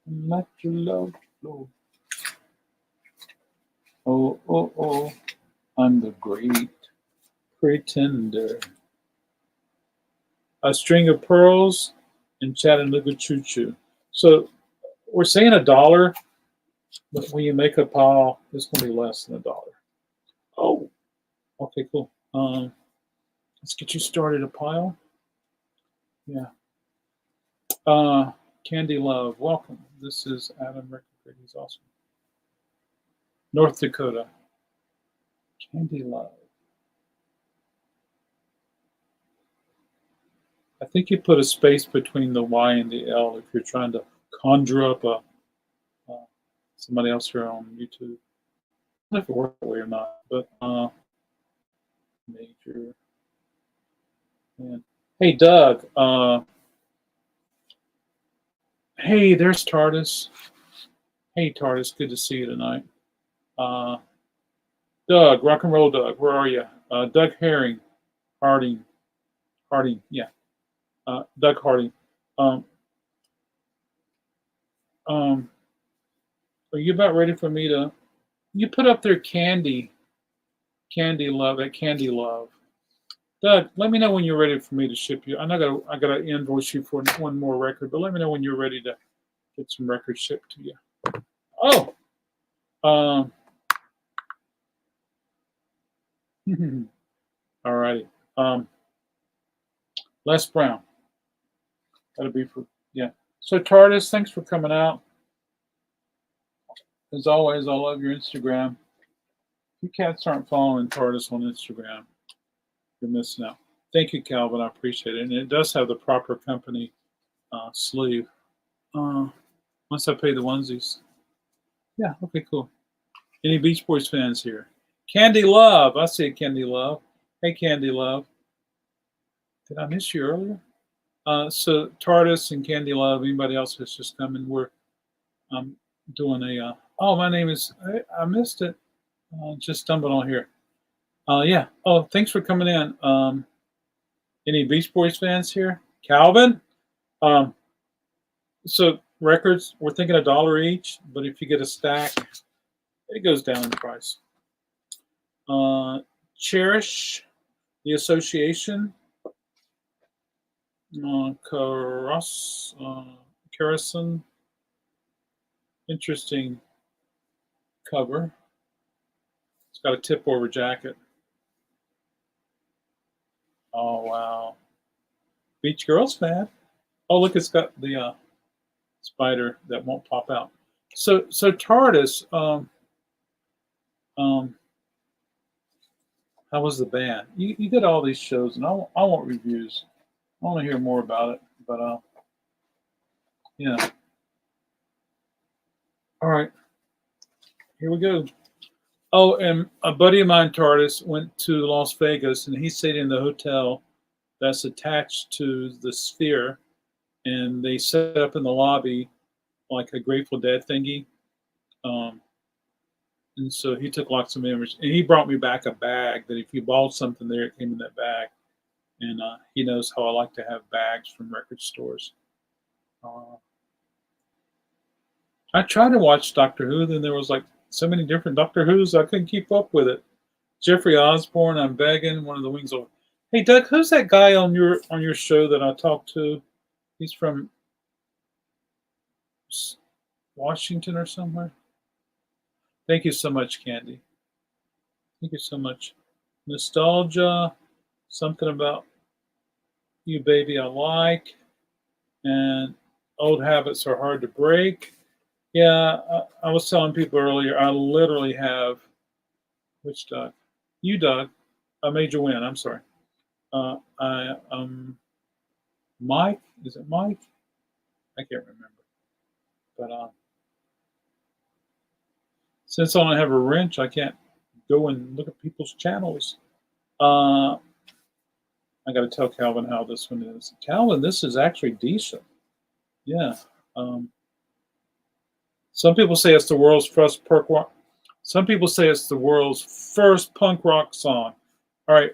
and let your love flow. Oh, oh, oh, I'm the great pretender. A string of pearls and Chattanooga Choo Choo. So we're saying $1, but when you make a pile, it's going to be less than $1. Oh, okay, cool. Let's get you started a pile. Yeah. Candy Love, welcome. This is Adam Rickard. He's awesome. North Dakota. Candy Love. I think you put a space between the Y and the L if you're trying to conjure up somebody else here on YouTube. I don't know if it worked that way or not, but major. Man. Hey, Doug. Hey, there's TARDIS. Hey, TARDIS. Good to see you tonight. Doug, rock and roll Doug. Where are you? Doug Harding, yeah. Doug Harding. Are you about ready for me to? You put up there Candy Love at Candy Love. Doug, let me know when you're ready for me to ship you. I gotta invoice you for one more record, but let me know when you're ready to get some records shipped to you. Oh, all righty. Les Brown. That'll be for yeah. So TARDIS, thanks for coming out. As always, I love your Instagram. If you cats aren't following TARDIS on Instagram, you're missing out. Thank you, Calvin. I appreciate it. And it does have the proper company sleeve. Once I pay the onesies. Yeah, okay, cool. Any Beach Boys fans here? Candy Love. I see Candy Love. Hey, Candy Love. Did I miss you earlier? So TARDIS and Candy Love, anybody else that's just coming, we're doing a, oh, my name is, I missed it. Just stumbled on here. Yeah. Oh, thanks for coming in. Any Beach Boys fans here? Calvin? So records, we're thinking $1 each, but if you get a stack, it goes down in price. Cherish, the association. Kerrison. Interesting cover. It's got a tip over jacket. Oh, wow. Beach Girls fan. Oh, look, it's got the spider that won't pop out. So TARDIS, how was the band? You did all these shows, and I want reviews. I want to hear more about it, but yeah. All right, here we go. Oh, and a buddy of mine, TARDIS, went to Las Vegas, and he stayed in the hotel that's attached to the Sphere, and they set up in the lobby like a Grateful Dead thingy. And so he took lots of memories, and he brought me back a bag that if you bought something there, it came in that bag. And he knows how I like to have bags from record stores. I tried to watch Doctor Who, then there was like so many different Doctor Who's, I couldn't keep up with it. Jeffrey Osborne, I'm begging, one of the wings over. Hey, Doug, who's that guy on your show that I talked to? He's from Washington or somewhere. Thank you so much, Candy. Thank you so much. Nostalgia, something about you, baby, I like, and old habits are hard to break. Yeah, I was telling people earlier, I literally have, which Doug? You, Doug, a major win. I'm sorry. Mike, is it Mike? I can't remember. But since I don't have a wrench, I can't go and look at people's channels. I got to tell Calvin how this one is. Calvin, this is actually decent. Yeah. Some people say it's the world's first punk rock. Some people say it's the world's first punk rock song. All right,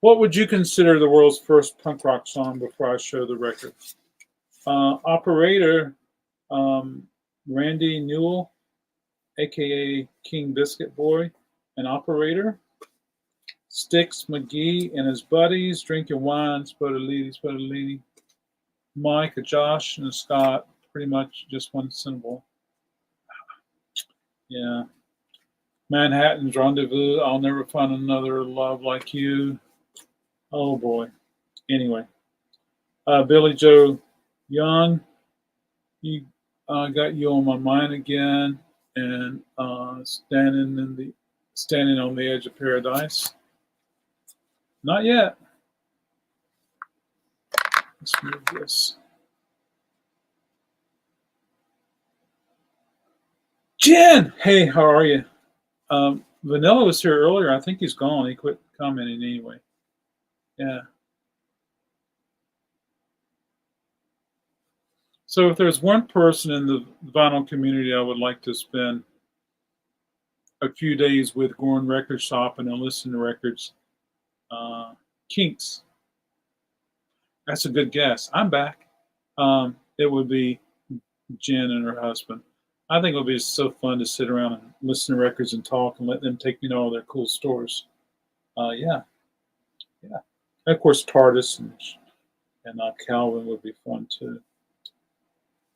what would you consider the world's first punk rock song before I show the record? Operator Randy Newell, aka King Biscuit Boy, an operator. Sticks McGee and his buddies drinking wine, Spudalini. Mike, Josh, and Scott, pretty much just one syllable. Yeah. Manhattan's Rendezvous, I'll never find another love like you. Oh boy. Anyway. Billy Joe Young, you got you on my mind again, and standing on the edge of paradise. Not yet. Let's move this. Jen, hey, how are you? Vanilla was here earlier. I think he's gone. He quit commenting anyway. Yeah. So if there's one person in the vinyl community I would like to spend a few days with going record shopping and listening to records, Kinks. That's a good guess. I'm back. It would be Jen and her husband. I think it would be so fun to sit around and listen to records and talk and let them take me to all their cool stores. Yeah. And of course, TARDIS and Calvin would be fun too.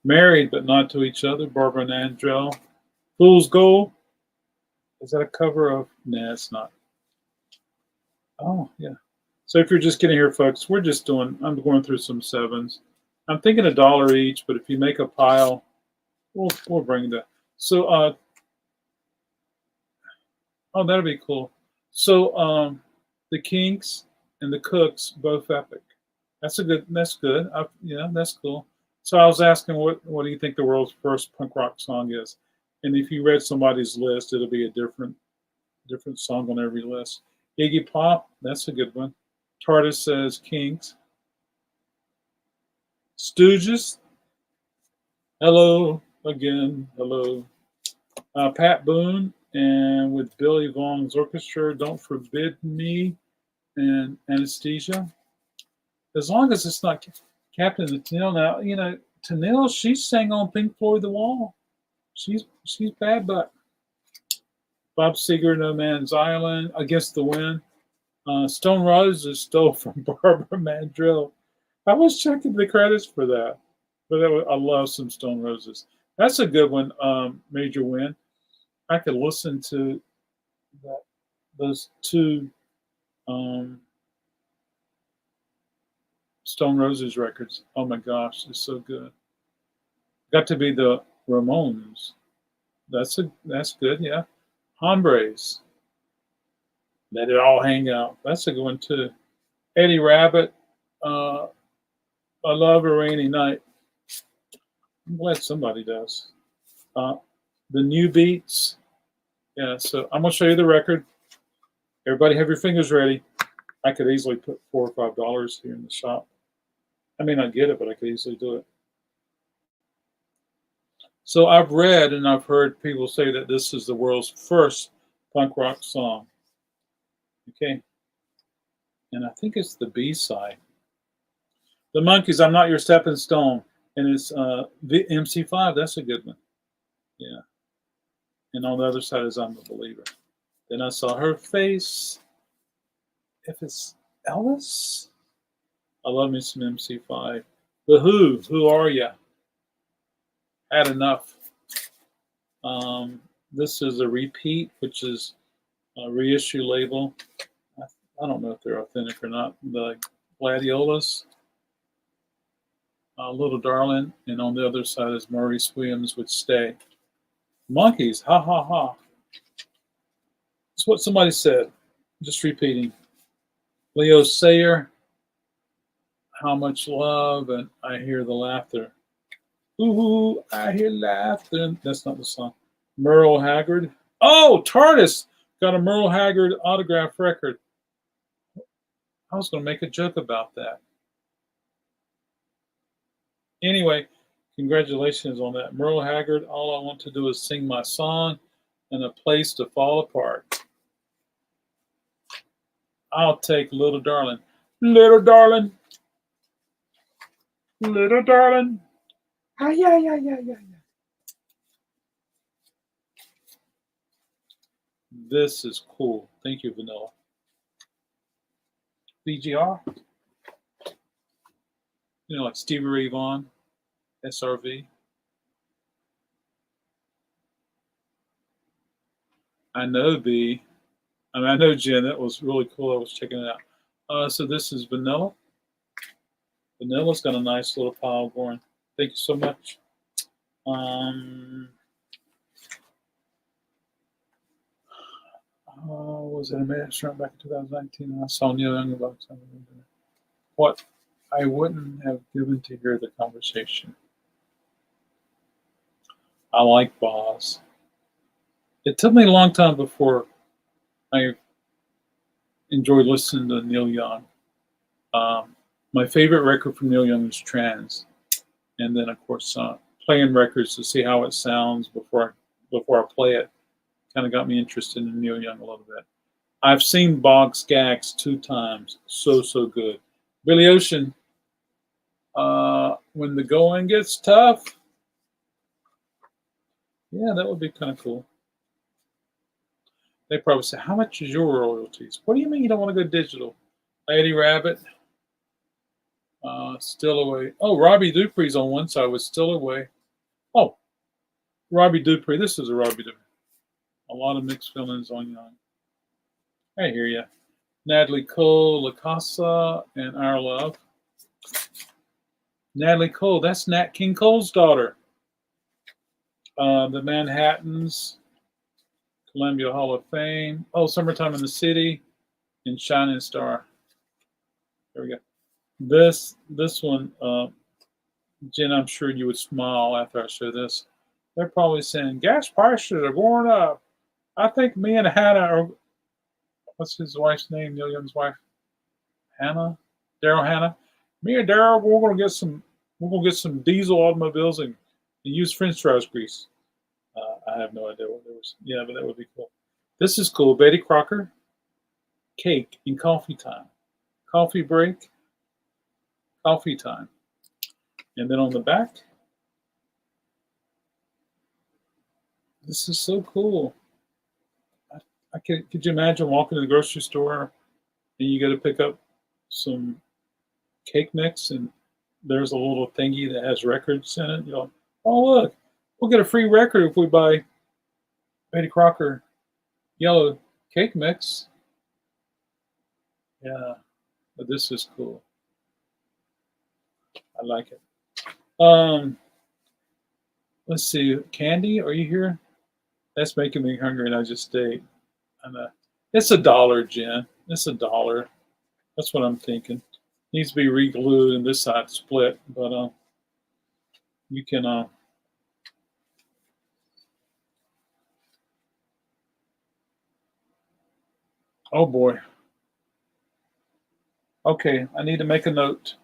Married but not to each other, Barbara and Andrell. Fool's Gold. Is that a cover of? Nah, it's not. Oh, yeah. So if you're just getting here, folks, I'm going through some sevens. I'm thinking $1 each, but if you make a pile, we'll bring that. So, that'll be cool. So, the Kinks and the Cooks, both epic. That's good. Yeah, that's cool. So I was asking, what do you think the world's first punk rock song is? And if you read somebody's list, it'll be a different song on every list. Iggy Pop, that's a good one. TARDIS says Kinks. Stooges, hello again, hello. Pat Boone, and with Billy Vong's orchestra, Don't Forbid Me, and Anesthesia. As long as it's not Captain Tennille. Now, Tennille, she sang on Pink Floyd The Wall. She's bad, but Bob Seger, No Man's Island, Against the Wind. Stone Roses stole from Barbara Mandrell. I was checking the credits for that, but I love some Stone Roses. That's a good one, Major Win. I could listen to those two Stone Roses records. Oh my gosh, it's so good. Got to be the Ramones. That's good, yeah. Hombres. Let It All Hang Out. That's a good one too. Eddie Rabbitt. I Love a Rainy Night. I'm glad somebody does. The New Beats. Yeah, so I'm gonna show you the record. Everybody have your fingers ready. I could easily put $4 or $5 here in the shop. I may not get it, but I could easily do it. So I've read and I've heard people say that this is the world's first punk rock song. Okay. And I think it's the B-side. The Monkees, I'm Not Your Stepping Stone. And it's the MC5. That's a good one. Yeah. And on the other side is I'm a Believer. Then I Saw Her Face. If it's Elvis, I love me some MC5. The Who Are Ya? Had Enough. This is a repeat, which is a reissue label. I don't know if they're authentic or not. The Gladiolas, Little Darling, and on the other side is Maurice Williams with Stay. Monkees, ha ha ha. That's what somebody said. Just repeating. Leo Sayer, How Much Love, and I Hear the Laughter. Ooh, I hear laughter. That's not the song. Merle Haggard. Oh, TARDIS got a Merle Haggard autograph record. I was going to make a joke about that. Anyway, Congratulations on that. Merle Haggard, all I want to do is sing my song and a place to fall apart. I'll take Little Darling. Little Darling. Little Darling. Ah, yeah. This is cool. Thank you, Vanilla. VGR. You know, like Stevie Ray Vaughan, SRV. I know B. I know Jen. That was really cool. I was checking it out. So this is Vanilla. Vanilla's got a nice little pile going. Thank you so much. Was it a restaurant back in 2019? I saw Neil Young about something. What I wouldn't have given to hear the conversation. I like Boz. It took me a long time before I enjoyed listening to Neil Young. My favorite record from Neil Young is Trans, and then of course playing records to see how it sounds before I play it kind of got me interested in Neil Young a little bit. I've seen Bog Skaggs 2 times. So good. Billy Ocean, When the Going Gets Tough. Yeah, that would be kind of cool. They probably say, how much is your royalties? What do you mean you don't want to go digital? Lady Rabbit. Still Away. Oh, Robbie Dupree's on one side with Still Away. Oh, Robbie Dupree. This is a Robbie Dupree. A lot of mixed feelings on Young. I hear you. Natalie Cole, La Casa, and Our Love. Natalie Cole, that's Nat King Cole's daughter. The Manhattans, Columbia Hall of Fame. Oh, Summertime in the City, and Shining Star. There we go. This one, Jen, I'm sure you would smile after I show this. They're probably saying, gas prices are going up. I think me and Hannah are, what's his wife's name, Neil Young's wife? Hannah? Daryl Hannah? Me and Daryl, we're gonna get some diesel automobiles and use French fries grease. I have no idea what there was. Yeah, but that would be cool. This is cool. Betty Crocker, Cake and Coffee Time. Coffee break, coffee time. And then on the back, this is so cool. Could you imagine walking to the grocery store and you got to pick up some cake mix and there's a little thingy that has records in it. You know, oh look, we'll get a free record if we buy Betty Crocker yellow cake mix. Yeah, but this is cool. I like it. Let's see, Candy, are you here? That's making me hungry, and I just ate. It's $1, Jen. It's $1. That's what I'm thinking. Needs to be re-glued and this side split, but you can. Oh boy. Okay, I need to make a note.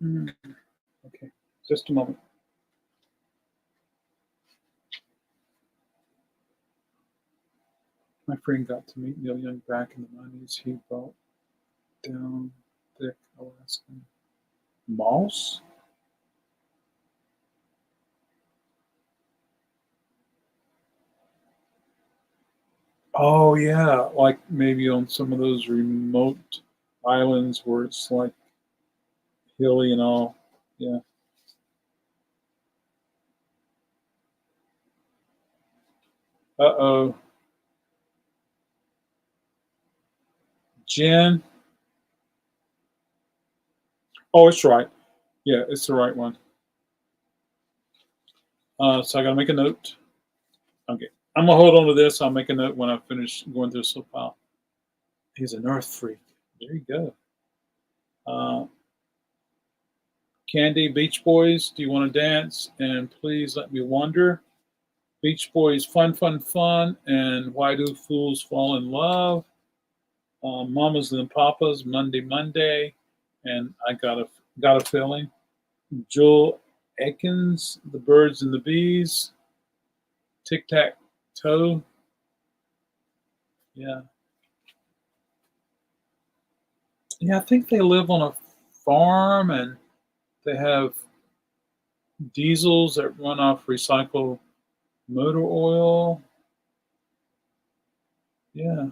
Okay, just a moment. My friend got to meet Neil Young back in the 90s. He brought down thick Alaskan moss. Oh yeah, like maybe on some of those remote islands where it's like hilly and all. Yeah. Uh-oh. Jen. Oh, it's right. Yeah, it's the right one. So I gotta make a note. Okay. I'm gonna hold on to this. I'll make a note when I finish going through this file. He's an earth freak. There you go. Candy, Beach Boys, do you want to dance? And please let me wonder. Beach Boys, fun, fun, fun. And why do fools fall in love? Mamas and Papas, Monday, Monday. And I got a Got a Feeling. Joel Aikens, The Birds and the Bees. Tic Tac Toe. Yeah. Yeah, I think they live on a farm and they have diesels that run off recycled motor oil. Yeah.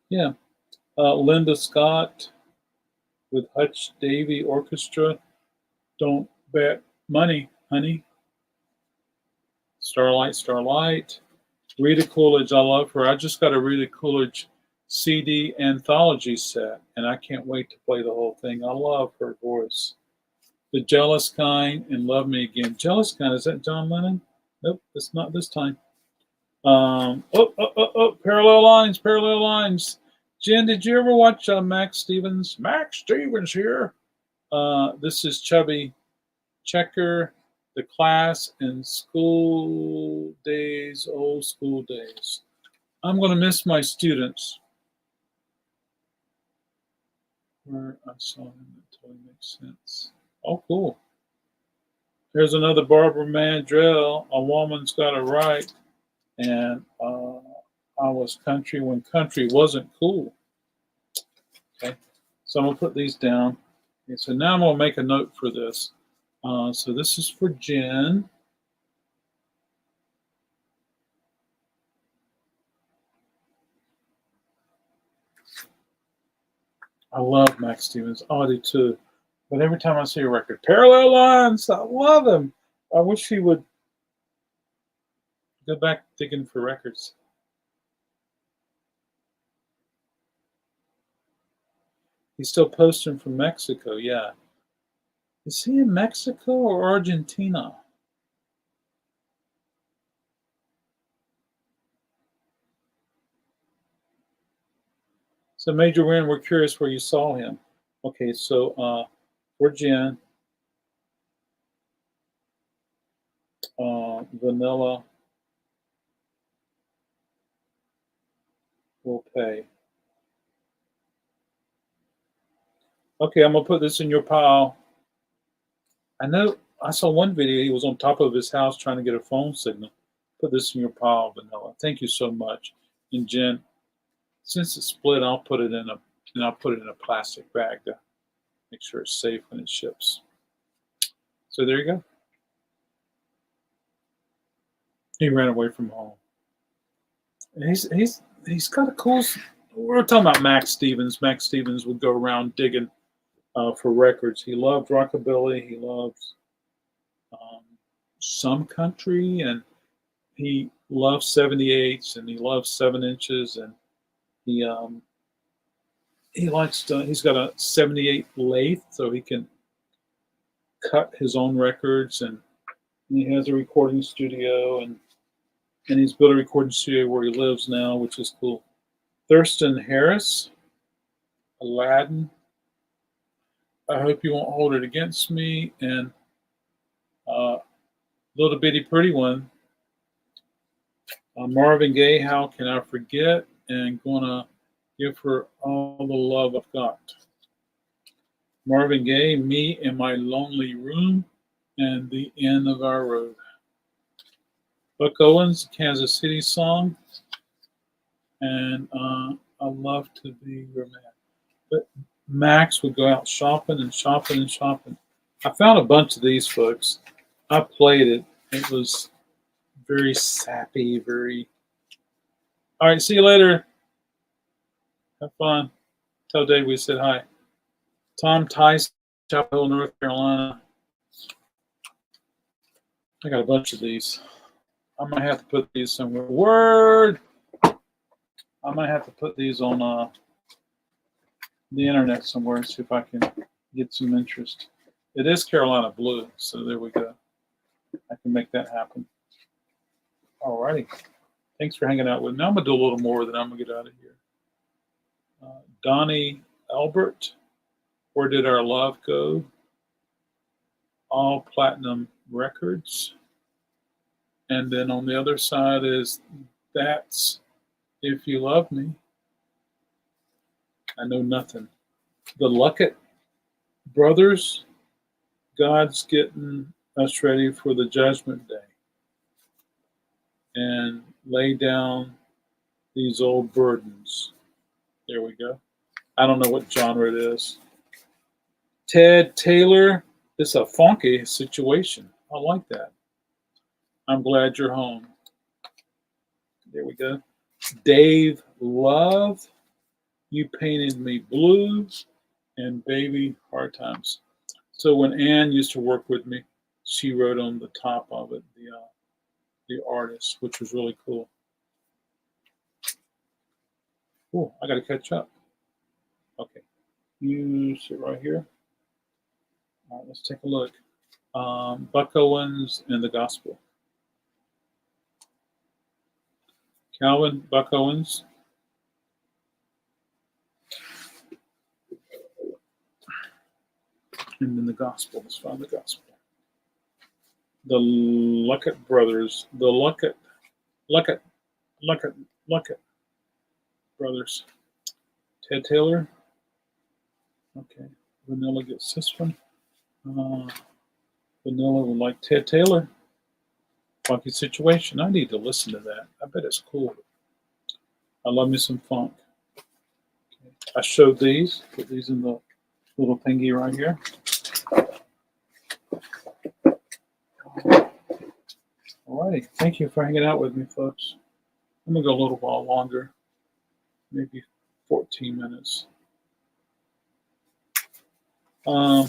Yeah. Linda Scott with Hutch Davy Orchestra. Don't Bet Money, Honey. Starlight, Starlight. Rita Coolidge, I love her. I just got a Rita Coolidge CD anthology set, and I can't wait to play the whole thing. I love her voice. The Jealous Kind and Love Me Again. Jealous Kind, is that John Lennon? Nope, it's not this time. Parallel Lines, Parallel Lines. Jen, did you ever watch Max Stevens? Max Stevens here. This is Chubby Checker, The Class, and School Days, Old School Days. I'm going to miss my students. Where I saw him, that totally makes sense. Oh, cool. Here's another Barbara Mandrell, A Woman's Got a Right, and I was country when country wasn't cool. Okay, so I'm going to put these down. Okay, so now I'm going to make a note for this. So this is for Jen. I love Max Stevens. Oh, I do too. But every time I see a record, Parallel Lines, I love him. I wish he would go back digging for records. He's still posting from Mexico, yeah. Is he in Mexico or Argentina? So Major Win, we're curious where you saw him. Okay, so for Jen, Vanilla will pay. Okay, I'm gonna put this in your pile. I know I saw one video, he was on top of his house trying to get a phone signal. Put this in your pile, Vanilla. Thank you so much. And Jen, since it's split, I'll put it in a plastic bag to make sure it's safe when it ships. So there you go. He ran away from home. And he's got a cool. We're talking about Max Stevens. Max Stevens would go around digging for records. He loved rockabilly. He loved some country, and he loved 78s, and he loved 7 inches, and he likes to. He's got a 78 lathe, so he can cut his own records, and he has a recording studio, and he's built a recording studio where he lives now, which is cool. Thurston Harris, Aladdin. I hope you won't hold it against me. And Little Bitty Pretty One, Marvin Gaye, How Can I Forget? And gonna give her all the love I've got. Marvin Gaye, Me in My Lonely Room, and The End of Our Road. Buck Owens, Kansas City song, and I love to be your man. But Max would go out shopping and shopping and shopping. I found a bunch of these, folks. I played it. It was very sappy, very. All right, see you later. Have fun. Tell Dave we said hi. Tom Tice, Chapel Hill, North Carolina. I got a bunch of these. I might have to put these somewhere. Word! I might have to put these on the internet somewhere and see if I can get some interest. It is Carolina Blue, so there we go. I can make that happen. All righty. Thanks for hanging out with me. Now I'm going to do a little more, then I'm going to get out of here. Donnie Albert, Where Did Our Love Go? All Platinum Records. And then on the other side is That's If You Love Me. I know nothing. The Luckett brothers, God's getting us ready for the judgment day and lay down these old burdens. There we go. I don't know what genre it is. Ted Taylor, it's a funky situation. I like that. I'm glad you're home. There we go. Dave Love, You Painted Me Blue, and Baby Hard Times. So when Ann used to work with me, she wrote on the top of it the artist, which was really cool. Oh, I got to catch up. Okay, you sit right here. All right, let's take a look. Buck Owens and the Gospel. Calvin, Buck Owens. And then the Gospel. Let's find the Gospel. The Luckett brothers. The Luckett brothers. Ted Taylor. Okay. Vanilla gets this one. Vanilla would like Ted Taylor. Funky Situation. I need to listen to that. I bet it's cool. I love me some funk. Okay. I showed these. Put these in the little thingy right here. Alrighty. Thank you for hanging out with me, folks. I'm going to go a little while longer. Maybe 14 minutes. I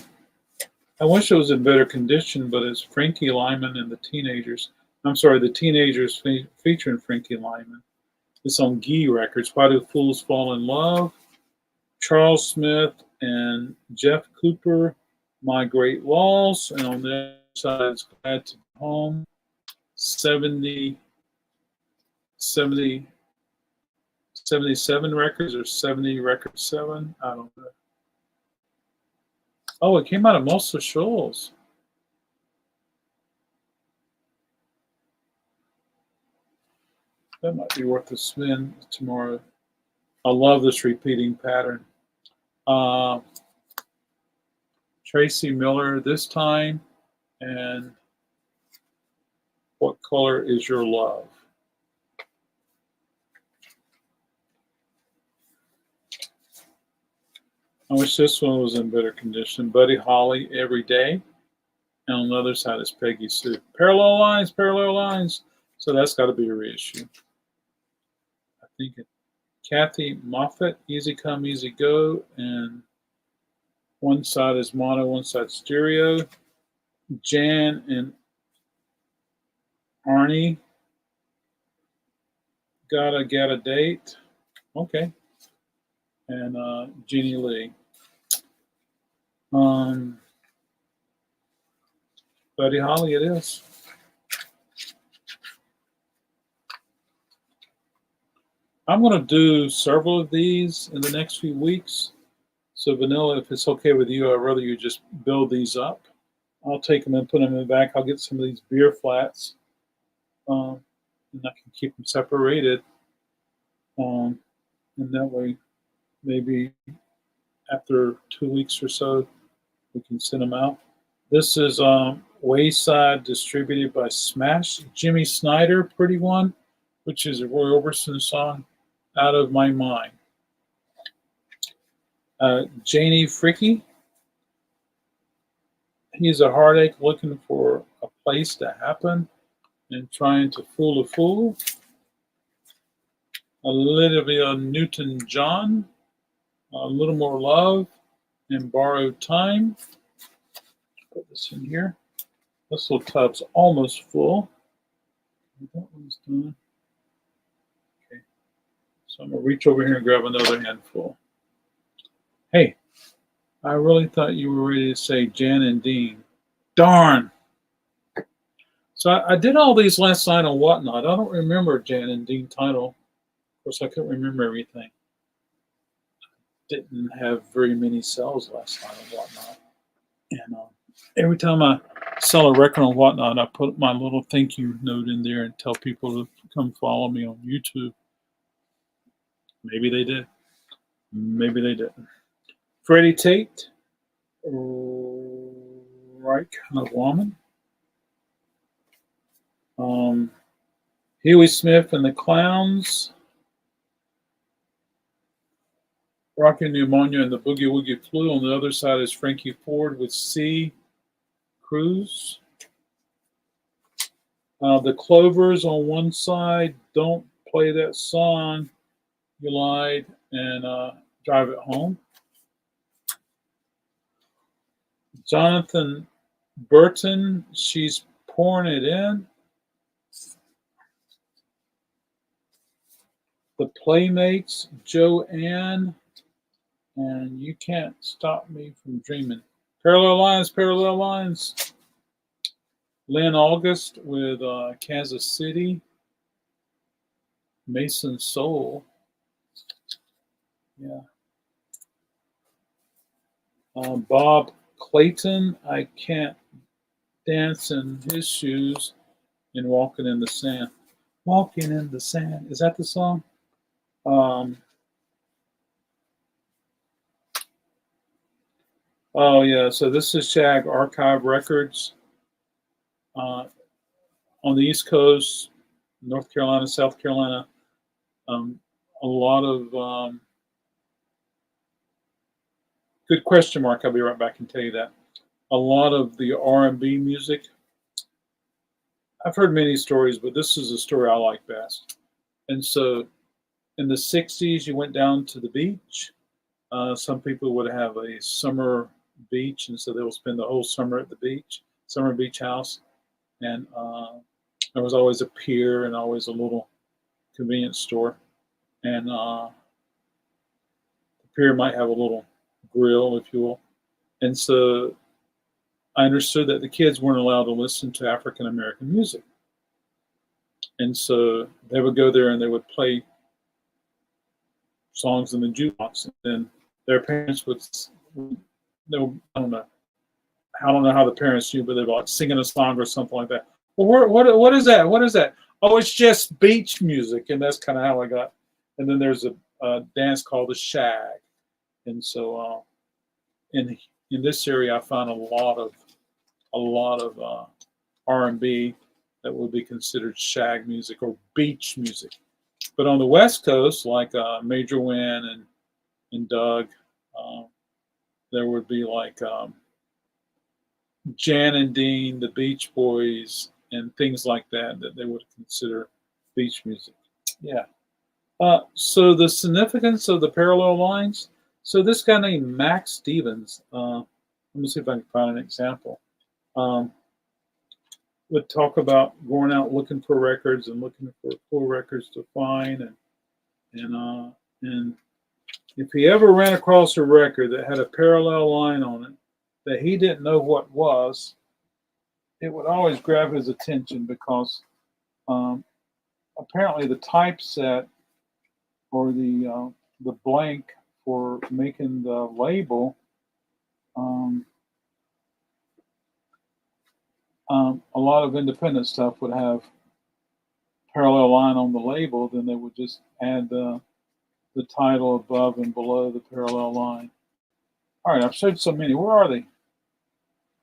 wish it was in better condition, but it's Frankie Lyman and the Teenagers. I'm sorry, the Teenagers featuring Frankie Lyman. It's on Gee Records. Why Do Fools Fall in Love? Charles Smith and Jeff Cooper, My Great Walls. And on the other side, it's Glad to Be Home. 77 records or 70 records 7. I don't know. Oh, it came out of Muscle Shoals. That might be worth a spin tomorrow. I love this repeating pattern. Tracy Miller this time. And What Color Is Your Love? I wish this one was in better condition. Buddy Holly, Every Day. And on the other side is Peggy Sue. Parallel Lines, Parallel Lines. So that's got to be a reissue. I think it. Kathy Moffat, Easy Come, Easy Go. And one side is mono, one side stereo. Jan and Arnie, Gotta Get a Date. Okay. And Jeannie Lee. Buddy Holly it is. I'm going to do several of these in the next few weeks. So Vanilla, if it's okay with you, I'd rather you just build these up. I'll take them and put them in the back. I'll get some of these beer flats. And I can keep them separated. And that way, maybe after 2 weeks or so, we can send them out. This is Wayside, distributed by Smash. Jimmy Snyder, Pretty One, which is a Roy Orbison song, Out of My Mind. Janie Fricke. He's a heartache looking for a place to happen and trying to fool a fool. Olivia Newton-John, A Little More Love and Borrowed Time. Put this in here. This little tub's almost full. That one's done. Okay. So I'm going to reach over here and grab another handful. Hey, I really thought you were ready to say Jan and Dean. Darn. So I did all these last night on Whatnot. I don't remember Jan and Dean title. Of course, I couldn't remember everything. Didn't have very many sales last night on Whatnot. And every time I sell a record on Whatnot, I put my little thank you note in there and tell people to come follow me on YouTube. Maybe they did. Maybe they didn't. Freddie Tate, right kind of woman. Huey Smith and the Clowns, Rocky Pneumonia and the Boogie Woogie Flu. On the other side is Frankie Ford with C. Cruz. The Clovers on one side, Don't Play That Song, You Lied, and Drive It Home. Jonathan Burton, She's Pouring It In. The Playmates, Joanne, and You Can't Stop Me from Dreaming. Parallel Lines, Parallel Lines. Lynn August with Kansas City. Mason Soul. Yeah. Bob Clayton, I Can't Dance in His Shoes, and Walking in the Sand. Walking in the Sand. Is that the song? Oh, yeah. So this is Shag Archive Records. On the East Coast, North Carolina, South Carolina, a lot of good question mark. I'll be right back and tell you that. A lot of the R&B music. I've heard many stories, but this is a story I like best. And so in the 60s, you went down to the beach. Some people would have a summer beach, and so they will spend the whole summer at the beach, summer beach house. And there was always a pier and always a little convenience store. And the pier might have a little grill, if you will. And so I understood that the kids weren't allowed to listen to African American music. And so they would go there and they would play songs in the jukebox. And then their parents would, I don't know how the parents knew, but they'd be like singing a song or something like that. Well, what is that? What is that? Oh, it's just beach music. And that's kind of how I got. And then there's a dance called the shag. And so in this area, I found a lot of R&B that would be considered shag music or beach music. But on the West Coast, like Major Wynn and Doug, there would be like Jan and Dean, the Beach Boys, and things like that they would consider beach music. Yeah. So the significance of the parallel lines. So this guy named Max Stevens, let me see if I can find an example, would talk about going out looking for records and looking for cool records to find, and if he ever ran across a record that had a parallel line on it that he didn't know what was, it would always grab his attention because apparently the typeset or the blank for making the label, a lot of independent stuff would have parallel line on the label. Then they would just add the title above and below the parallel line. All right, I've showed so many. Where are they?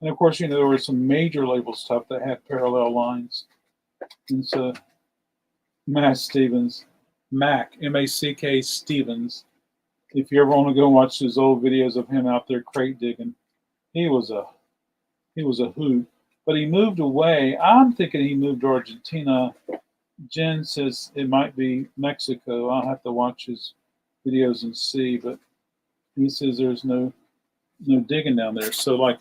And of course, there were some major label stuff that had parallel lines. And so Mac Stevens, M-A-C-K Stevens. If you ever want to go watch his old videos of him out there crate digging, he was a hoot. But he moved away. I'm thinking he moved to Argentina. Jen says it might be Mexico. I'll have to watch his videos and see. But he says there's no digging down there. So like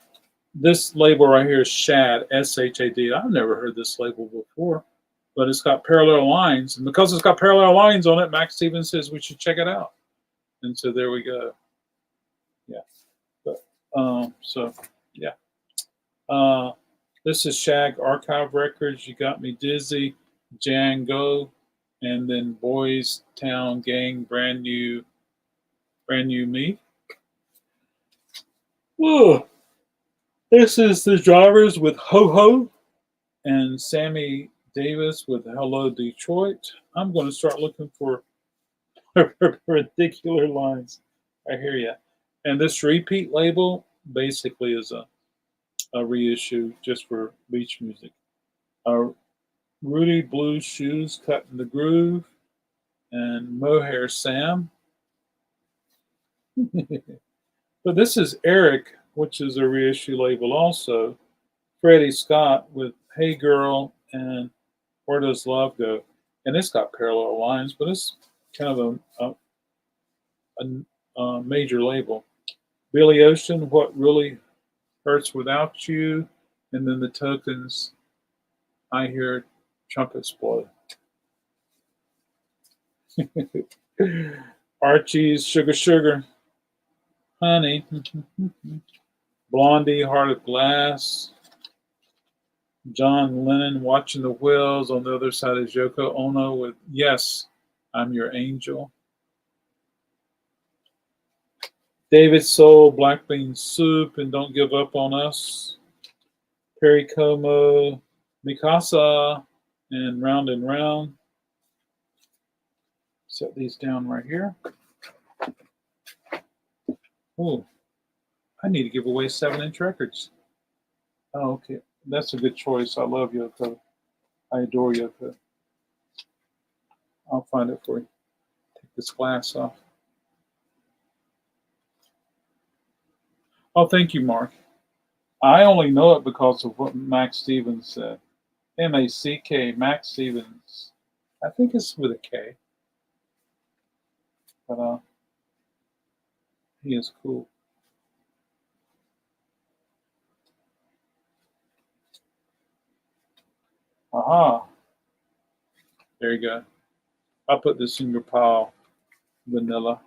this label right here is Shad, S-H-A-D. I've never heard this label before, but it's got parallel lines. And because it's got parallel lines on it, Max Stevens says we should check it out. And so there we go. Yeah. But so yeah. This is Shag Archive Records. You Got Me Dizzy, Django, and then Boys Town Gang, brand new me. Whoa. This is the Drivers with Ho Ho and Sammy Davis with Hello Detroit. I'm going to start looking for particular lines. I hear you. And this repeat label basically is a reissue just for beach music. Uh, Rudy Blue Shoes Cut in the Groove and Mohair Sam. But this is Eric, which is a reissue label also. Freddie Scott with Hey Girl and Where Does Love Go? And it's got parallel lines, but it's kind of a major label. Billy Ocean, What Really Hurts Without You, and then the Tokens, I Hear Trumpets Blow. Archie's Sugar Sugar, Honey, Blondie, Heart of Glass, John Lennon, Watching the Wheels. On the other side is Yoko Ono with Yes, I'm Your Angel. David Soul, Black Bean Soup, and Don't Give Up on Us. Perry Como, Mikasa, and Round. Set these down right here. Oh, I need to give away 7-inch records. Oh, okay. That's a good choice. I love Yoko. I adore Yoko. I'll find it for you. Take this glass off. Oh, thank you, Mark. I only know it because of what Max Stevens said. M-A-C-K, Max Stevens. I think it's with a K. But he is cool. Aha. There you go. I'll put this in your pile, Vanilla.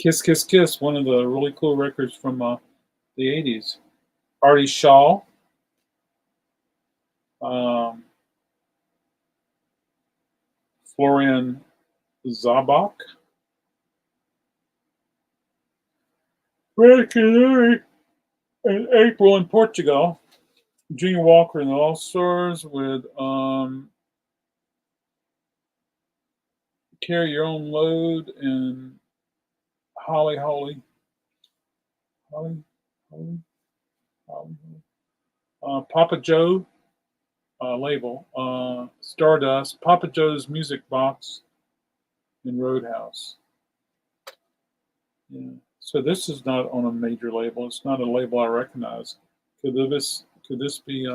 Kiss, Kiss, Kiss, one of the really cool records from the 80s. Artie Shaw. Florian Zabak. Red Canary and April in Portugal. Junior Walker and the All Stars with Carry Your Own Load and Holly. Papa Joe label. Stardust. Papa Joe's Music Box in Roadhouse. Yeah. So this is not on a major label. It's not a label I recognize. Could this be?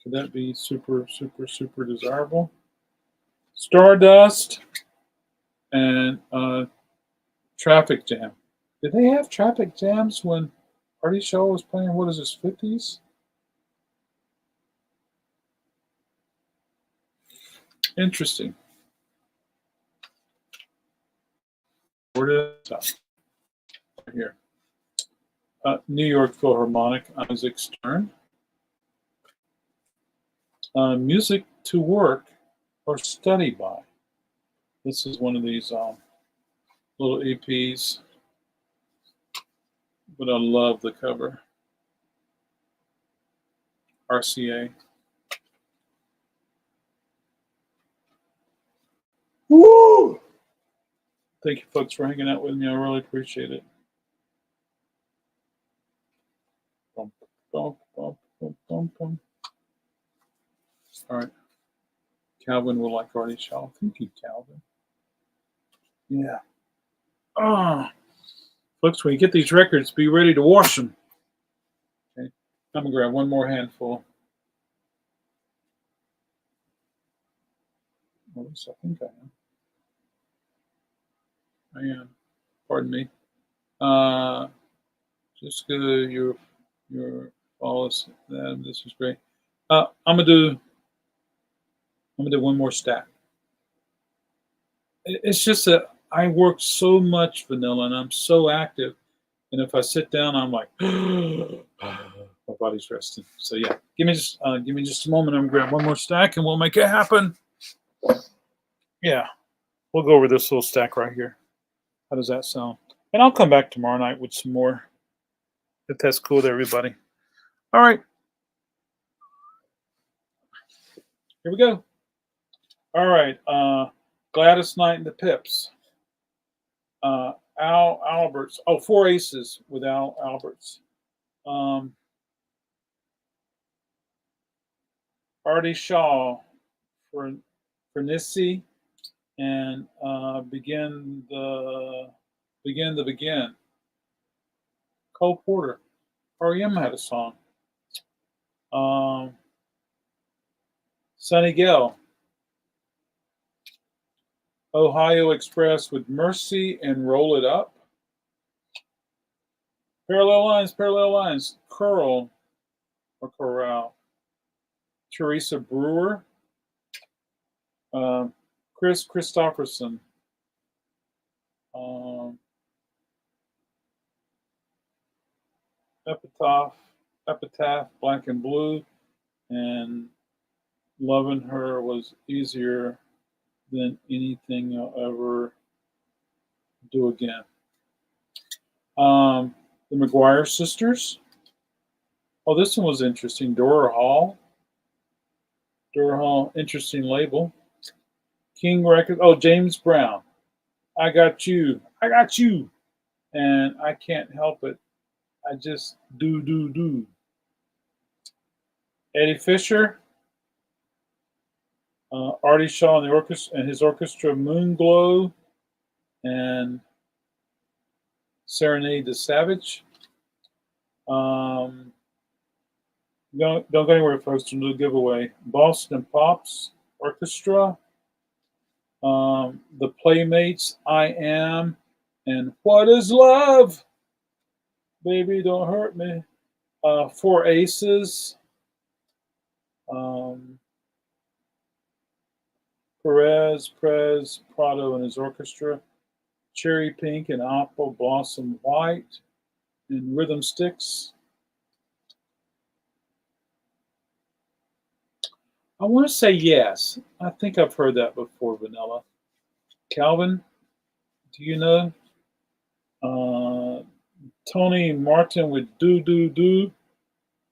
Could that be super desirable? Stardust and Traffic Jam. Did they have traffic jams when Artie Shaw was playing? What is this, 50s? Interesting. Where did it stop? Here. New York Philharmonic, Isaac Stern. Music to work or study by. This is one of these little EPs, but I love the cover. RCA. Woo! Thank you, folks, for hanging out with me. I really appreciate it. Bum, bum, bum, bum, bum, bum. All right. Calvin will like Artie Shaw. Thank you, Calvin. Yeah. Folks, when you get these records, be ready to wash them. Okay. I'm going to grab one more handful. At least I think I am. Pardon me. Jessica, your follows that. This is great. I'm gonna do one more stack. It's just that I work so much, Vanilla, and I'm so active. And if I sit down, I'm like, my body's resting. So yeah, give me just a moment. I'm gonna grab one more stack, and we'll make it happen. Yeah, we'll go over this little stack right here. How does that sound? And I'll come back tomorrow night with some more, if that's cool with everybody. All right, here we go. All right. Gladys Knight and the Pips. Al Alberts. Oh, Four Aces with Al Alberts. Um, Artie Shaw for Nissy and begin. Cole Porter. REM had a song. Sunny Gale. Ohio Express with Mercy and Roll It Up. Parallel Lines. Curl or Corral. Teresa Brewer. Chris Christopherson. Epitaph, Black and Blue, and Loving Her was easier than anything I'll ever do again. The McGuire Sisters. Oh, this one was interesting. Dora Hall, interesting label. King Records. Oh, James Brown. I got you. And I can't help it. I just do. Eddie Fisher. Artie Shaw and the orchestra and his orchestra, Moonglow, and Serenade the Savage. Don't go anywhere, folks. To do a giveaway. Boston Pops Orchestra. The Playmates, I Am, and What Is Love? Baby, Don't Hurt Me. Four Aces. Perez, Prado and his orchestra. Cherry Pink and Apple Blossom White. And Rhythm Sticks. I want to say yes. I think I've heard that before, Vanilla. Calvin, do you know? Tony Martin with Do.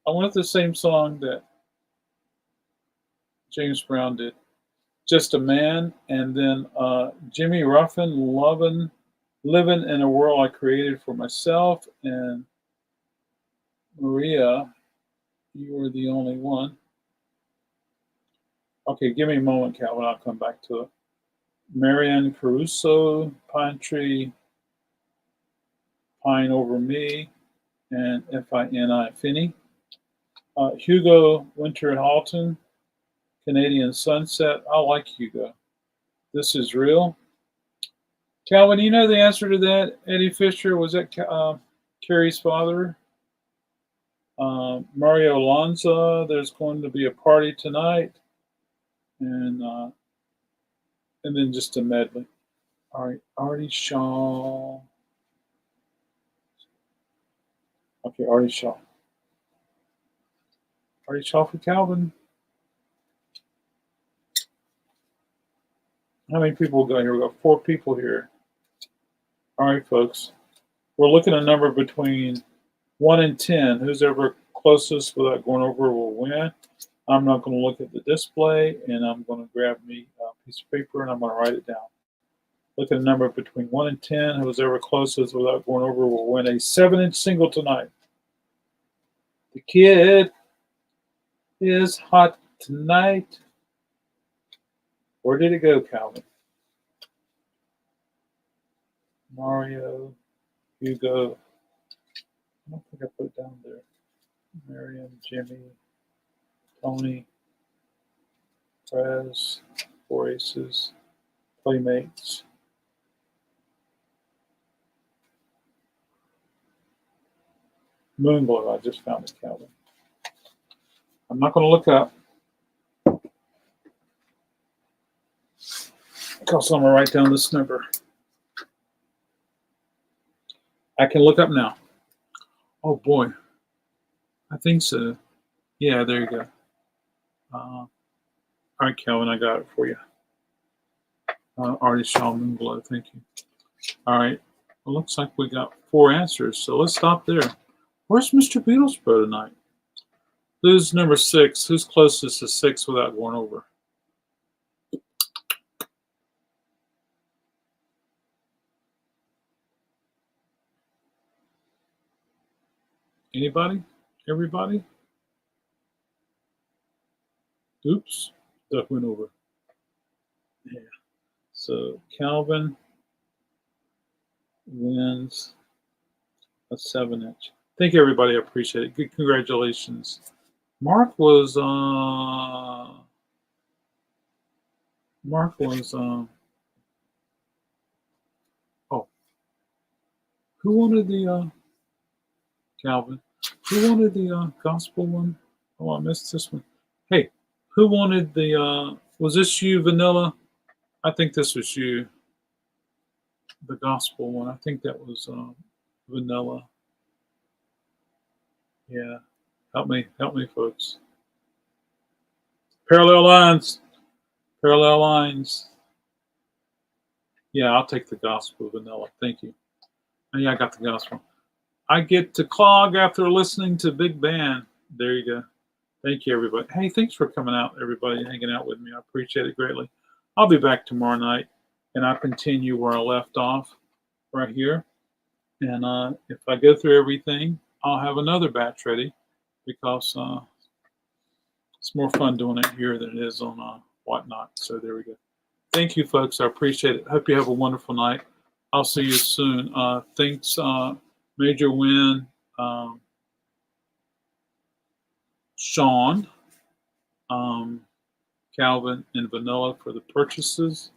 I went the same song that James Brown did. Just a Man, and then Jimmy Ruffin, Living in a World I Created for Myself, and Maria, You Were the Only One. Okay, give me a moment, Calvin. I'll come back to it. Marianne Caruso, Pine Tree, Pine Over Me, and Fini, Finney. Hugo Winter and Halton, Canadian Sunset. I like Hugo. This Is Real. Calvin, you know the answer to that? Eddie Fisher, was that Carrie's father? Mario Lanza, There's Going to Be a Party Tonight. And then just a medley. All right, Artie Shaw. Okay, Artie Shaw. Artie Shaw for Calvin. How many people got here? We got 4 people here. All right, folks. We're looking at a number between 1 and 10. Who's ever closest without going over will win. I'm not going to look at the display, and I'm going to grab me a piece of paper, and I'm going to write it down. Look at a number between 1 and 10. Who's ever closest without going over will win a 7-inch single tonight. The Kid is Hot Tonight. Where did it go, Calvin? Mario, Hugo. I don't think I put it down there. Marion, Jimmy, Tony, Prez, Four Aces, Playmates. Moonglow, I just found it, Calvin. I'm not going to look up. Because I'm going to write down this number. I can look up now. Oh, boy. I think so. Yeah, there you go. All right, Calvin, I got it for you. Artie Shaw, Moonglow, thank you. All right. It looks like we got 4 answers, so let's stop there. Where's Mr. Beatlesboro tonight? Who's number 6? Who's closest to 6 without going over? Anybody? Everybody? Oops, that went over. Yeah. So Calvin wins a 7-inch. Thank you, everybody. I appreciate it. Good, congratulations. Mark was oh, who wanted the Calvin? Who wanted the gospel one? Oh, I missed this one. Hey, who wanted the was this you, Vanilla? I think this was you. The gospel one. I think that was Vanilla. Yeah. Help me, folks. Parallel lines. Parallel lines. Yeah, I'll take the gospel, Vanilla. Thank you. And yeah, I got the gospel. I get to clog after listening to Big Band. There you go. Thank you, everybody. Hey, thanks for coming out, everybody, hanging out with me. I appreciate it greatly. I'll be back tomorrow night, and I'll continue where I left off right here. And if I go through everything, I'll have another batch ready because it's more fun doing it here than it is on Whatnot. So there we go. Thank you, folks. I appreciate it. Hope you have a wonderful night. I'll see you soon. Thanks, Major Win, Sean, Calvin, and Vanilla for the purchases.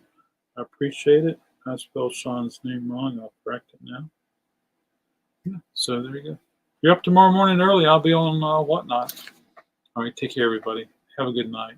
I appreciate it. I spelled Sean's name wrong. I'll correct it now. Yeah, so there you go. You're up tomorrow morning early. I'll be on Whatnot. All right, take care, everybody. Have a good night.